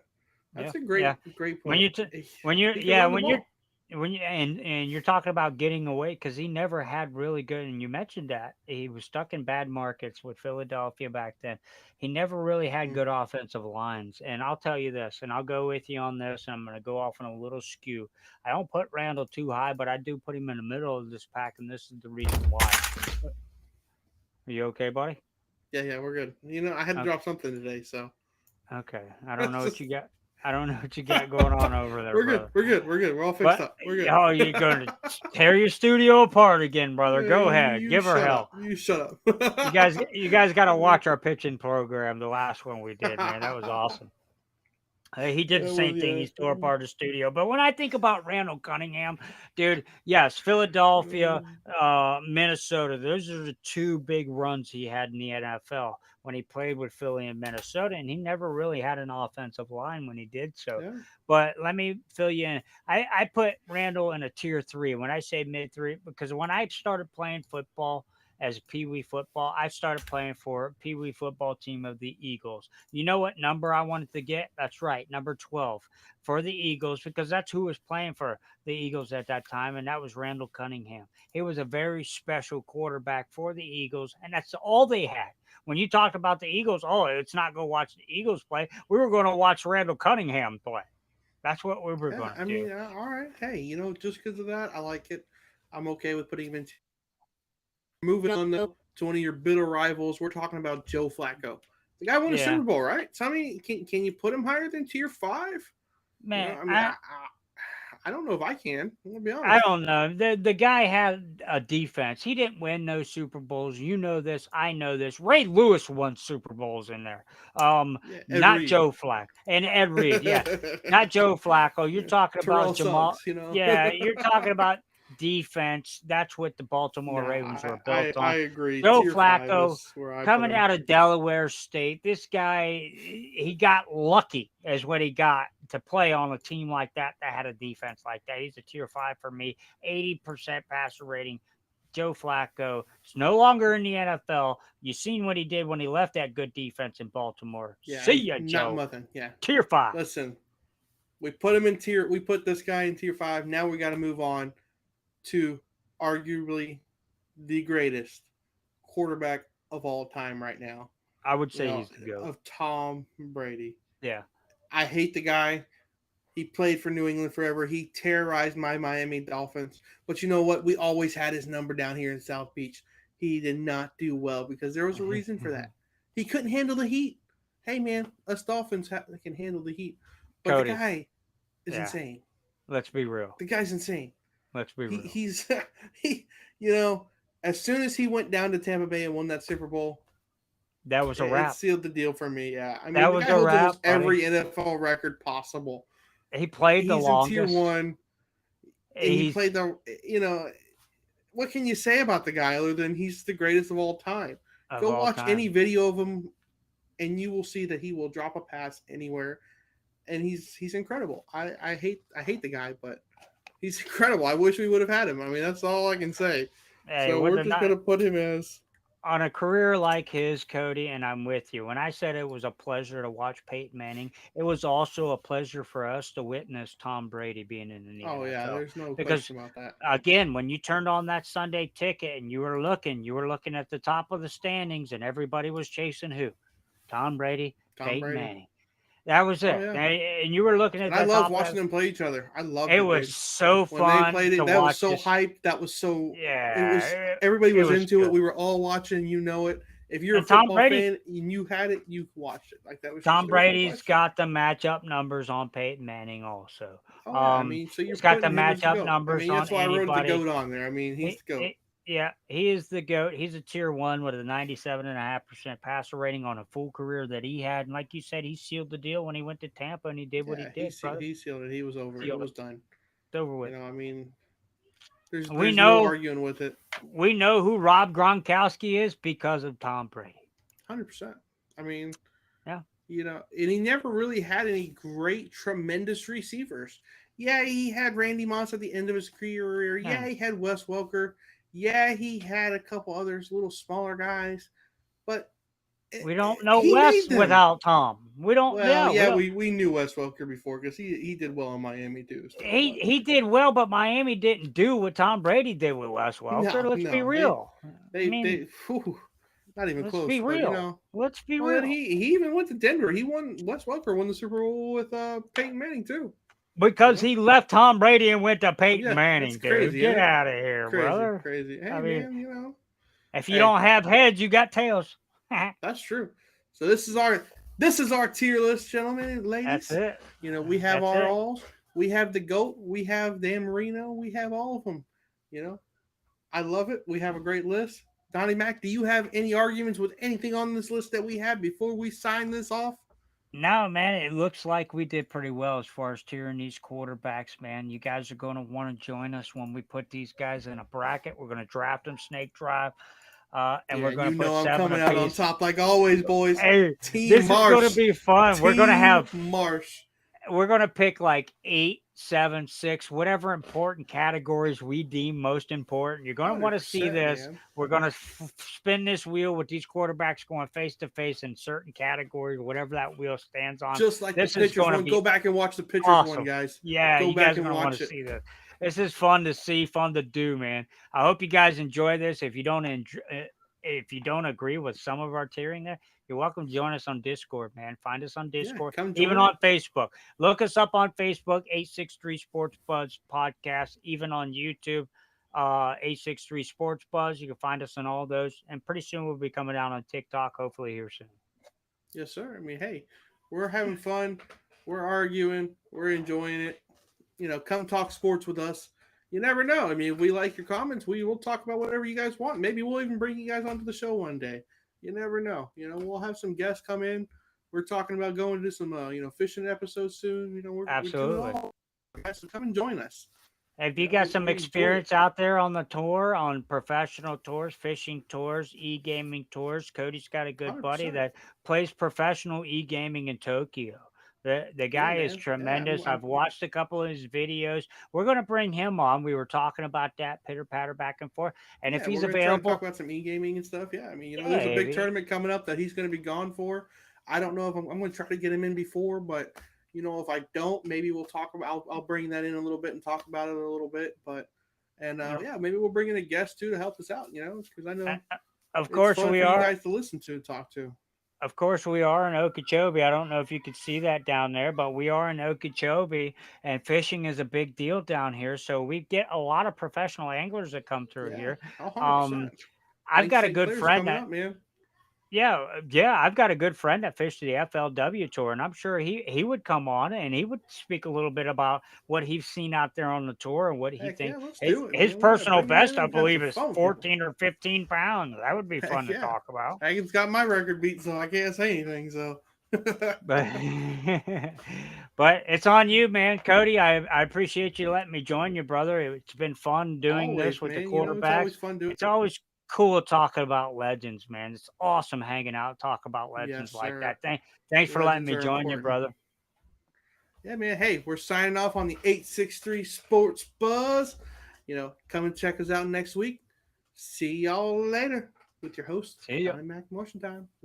That's a yeah. great When point. you t- He when you can yeah run the when you're ball. when you and you're talking about getting away because he never had really good. And you mentioned that he was stuck in bad markets with Philadelphia back then. He never really had Mhm. good offensive lines. And I'll tell you this, and I'll go with you on this. And I'm going to go off on a little skew. I don't put Randall too high, but I do put him in the middle of this pack, and this is the reason why. Are you okay, buddy? Yeah, we're good. I had to Okay. drop something today, so Okay. I don't know what just you got. I don't know what you got going on over there, we're good. brother. We're good. We're good. We're all fixed But up. We're good. oh, you're going to tear your studio apart again, brother. Go ahead, You give her shut up. hell. You shut up. You guys got to watch our pitching program, the last one we did, man. That was awesome. He did the That was same thing. He tore apart the studio. But when I think about Randall Cunningham, dude, yes, Philadelphia, Minnesota, those are the two big runs he had in the NFL when he played with Philly and Minnesota. And he never really had an offensive line when he did so. yeah. But let me fill you in. I put Randall in a tier three. When I say mid three, because when I started playing football, as Pee Wee football, I started playing for Pee Wee football team of the Eagles. You know what number I wanted to get? That's right, number 12 for the Eagles, because that's who was playing for the Eagles at that time, and that was Randall Cunningham. He was a very special quarterback for the Eagles, and that's all they had. When you talked about the Eagles, oh, it's not go watch the Eagles play. We were going to watch Randall Cunningham play. That's what we were Yeah. going I to do. mean, all right. Hey, just because of that, I like it. I'm okay with putting him in. Moving on though to one of your bitter rivals, we're talking about Joe Flacco. The guy won a Yeah, Super Bowl, right? So I mean, can you put him higher than tier five? man. I mean, I don't know if I can. I'm gonna be I honest. don't know. The guy had a defense. He didn't win no Super Bowls. You know this. I know this. Ray Lewis won Super Bowls in there. Yeah, Ed Not Reed. Joe Flack and Ed Reed. Yeah, not Joe Flacco. You're Yeah, talking about Terrell Jamal. Suggs. Yeah, you're talking about defense. That's what the Baltimore Nah, Ravens were I built on. agree. Joe Tier five Flacco is where I put coming him. out of Delaware State. This guy, he got lucky, is what he got to play on a team like that had a defense like that. He's a tier five for me. 80% passer rating. Joe Flacco is no longer in the NFL. You seen what he did when he left that good defense in Baltimore. Yeah, See ya, not Joe. nothing. Yeah, Tier five. listen, we put him in tier. We put this guy in tier five. Now we got to move on to arguably the greatest quarterback of all time right now. I would say he's the GOAT. Of Tom Brady. Yeah. I hate the guy. He played for New England forever. He terrorized my Miami Dolphins. But you know what? We always had his number down here in South Beach. He did not do well because there was a reason for that. He couldn't handle the heat. Hey, man, us Dolphins can handle the heat. But the Cody. guy is Yeah. insane. Let's be real. The guy's insane. Let's be real. He's he. As soon as he went down to Tampa Bay and won that Super Bowl, That was a it wrap. sealed the deal for me. Yeah, I mean That the was guy a holds wrap, almost every buddy. NFL record possible. He played the He's in tier longest. one, and he He's played the. What can you say about the guy other than he's the greatest of all time? of Go all watch any time. video of him, and you will see that he will drop a pass anywhere, and he's incredible. I hate the guy, but he's incredible. I wish we would have had him. I mean, that's all I can say. Hey, So with we're a just gonna put him as. on a career like his, Cody, and I'm with you. When I said it was a pleasure to watch Peyton Manning, it was also a pleasure for us to witness Tom Brady being in the Oh yeah, NFL. there's no Because question about that. again, when you turned on that Sunday ticket and you were looking at the top of the standings, and everybody was chasing who? Tom Brady, Tom Peyton Brady. Manning. That was Oh it. yeah, And you were looking at and I that loved top of watching that. them play each other. I loved It it, was dude. so When they fun played to it, that was watch so this. hyped. That was so. It Yeah, was. Everybody it was was into it. good. We were all watching. You know it. If you're a And Tom football Brady, fan and you had it, you watched it. Like that was just. Tom There was no Brady's question. got the matchup numbers on Peyton Manning also. Oh yeah, I mean, so you're He's got the putting him as the matchup goat. I numbers mean, on that's why I wrote the anybody. goat on there. I mean, he's He, the goat. he- yeah, he is the GOAT. He's a tier one with a 97.5% passer rating on a full career that he had. And like you said, he sealed the deal when he went to Tampa and he did what he Yeah, he did, brother. he sealed it. He was over. It Sealed it. was done. It's over with. I mean, there's We there's no know arguing with it. we know who Rob Gronkowski is because of Tom Brady. 100%. I mean, Yeah. and he never really had any great, tremendous receivers. Yeah, he had Randy Moss at the end of his career. Yeah. Yeah, he had Wes Welker. Yeah, he had a couple others, little smaller guys, but We don't know he Wes made them. without Tom. We don't. Well, Yeah, we yeah, don't. we knew Wes Welker before because he did well in Miami too. Still, but He did well, but Miami didn't do what Tom Brady did with Wes Welker. no, Let's be no, real. I mean, they not even let's close. be But real. Let's be well, then real. he even went to Denver. He won. Wes Welker won the Super Bowl with Peyton Manning too. Because he left Tom Brady and went to Peyton Yeah, that's Manning, dude. crazy, isn't Get it? out of here, Crazy, brother. crazy. I Hey, mean, man, if you hey, don't have heads, you got tails. that's true. So this is our tier list, gentlemen and That's ladies. it. We have That's our it. alls. We have the goat. We have Dan Marino. We have all of them. You know, I love it. We have a great list. Donnie Mac, do you have any arguments with anything on this list that we have before we sign this off? No, man, it looks like we did pretty well as far as tiering these quarterbacks, man. You guys are going to want to join us when we put these guys in a bracket. We're going to draft them snake drive, and Yeah, we're and going to put I'm seven coming out on apiece. top like always, boys. Hey, Team this is going to Marsh. be fun. Team Marsh. We're going to pick like 8, 7, 6, whatever important categories we deem most important. You're going to want to see 100%, this. man. We're going to spin this wheel with these quarterbacks going face to face in certain categories, whatever that wheel stands on. Just like This the is pitchers going to one. be Go back and watch the pitchers one, awesome. guys. Yeah, Go you back guys are and going to want watch to it. see this. This is fun to see, fun to do, man. I hope you guys enjoy this. If you don't agree with some of our tiering there, you're welcome to join us on Discord, man. Find us on Yeah, Discord, come even join on it. Facebook. Look us up on Facebook, 863 Sports Buzz Podcast, even on YouTube, 863 Sports Buzz. You can find us on all those. And pretty soon we'll be coming out on TikTok, hopefully here soon. Yes, sir. I mean, hey, we're having fun. We're arguing. We're enjoying it. Come talk sports with us. You never know. I mean, if we like your comments, we will talk about whatever you guys want. Maybe we'll even bring you guys onto the show one day. You never know. We'll have some guests come in. We're talking about going to do some, fishing episodes soon. We're doing Absolutely. all. Guys, so come and join us. Have you got some We enjoy experience it. out there on the tour, on professional tours, fishing tours, e-gaming tours? Cody's got a good buddy 100%. that plays professional e-gaming in Tokyo. The Yeah, guy is man. Yeah, tremendous. I've watched a couple of his videos. We're going to bring him on. We were talking about that pitter patter back and forth. And if yeah, he's we're gonna try to talk available, about some e-gaming and stuff. Yeah, I mean, yeah, there's a big if he- tournament coming up that he's going to be gone for. I don't know if I'm going to try to get him in before, but if I don't, maybe we'll talk about. I'll bring that in a little bit and talk about it a little bit. But yeah, maybe we'll bring in a guest too to help us out. Because I know of it's course fun we for you are. guys to listen to and talk to. Of course, we are in Okeechobee. I don't know if you could see that down there, but we are in Okeechobee, and fishing is a big deal down here. So we get a lot of professional anglers that come through Yeah, here. 100%. I've Lake got a St. good Clair's friend coming that, up, man. yeah, I've got a good friend that fished the FLW tour, and I'm sure he would come on and he would speak a little bit about what he's seen out there on the tour and what he Heck yeah, thinks. let's His do it, his man. Yeah, personal bring him in best, I and have believe, some is fun with people. 14 or 15 pounds. That would be fun Heck to yeah. talk about. Hagen's got my record beat, so I can't say anything. So. But but it's on you, man. Cody, I appreciate you letting me join you, brother. It's been fun doing this Always, with the man. It's quarterbacks. always fun doing. It's always cool talking about legends, man. It's awesome hanging out, talk about Yes, legends like sir. that. Thanks for letting Legends me are join you, important. brother. Yeah, man. Hey, we're signing off on the 863 Sports Buzz. Come and check us out next week. See y'all later with your host, See ya. Donnie Mac Marshentime.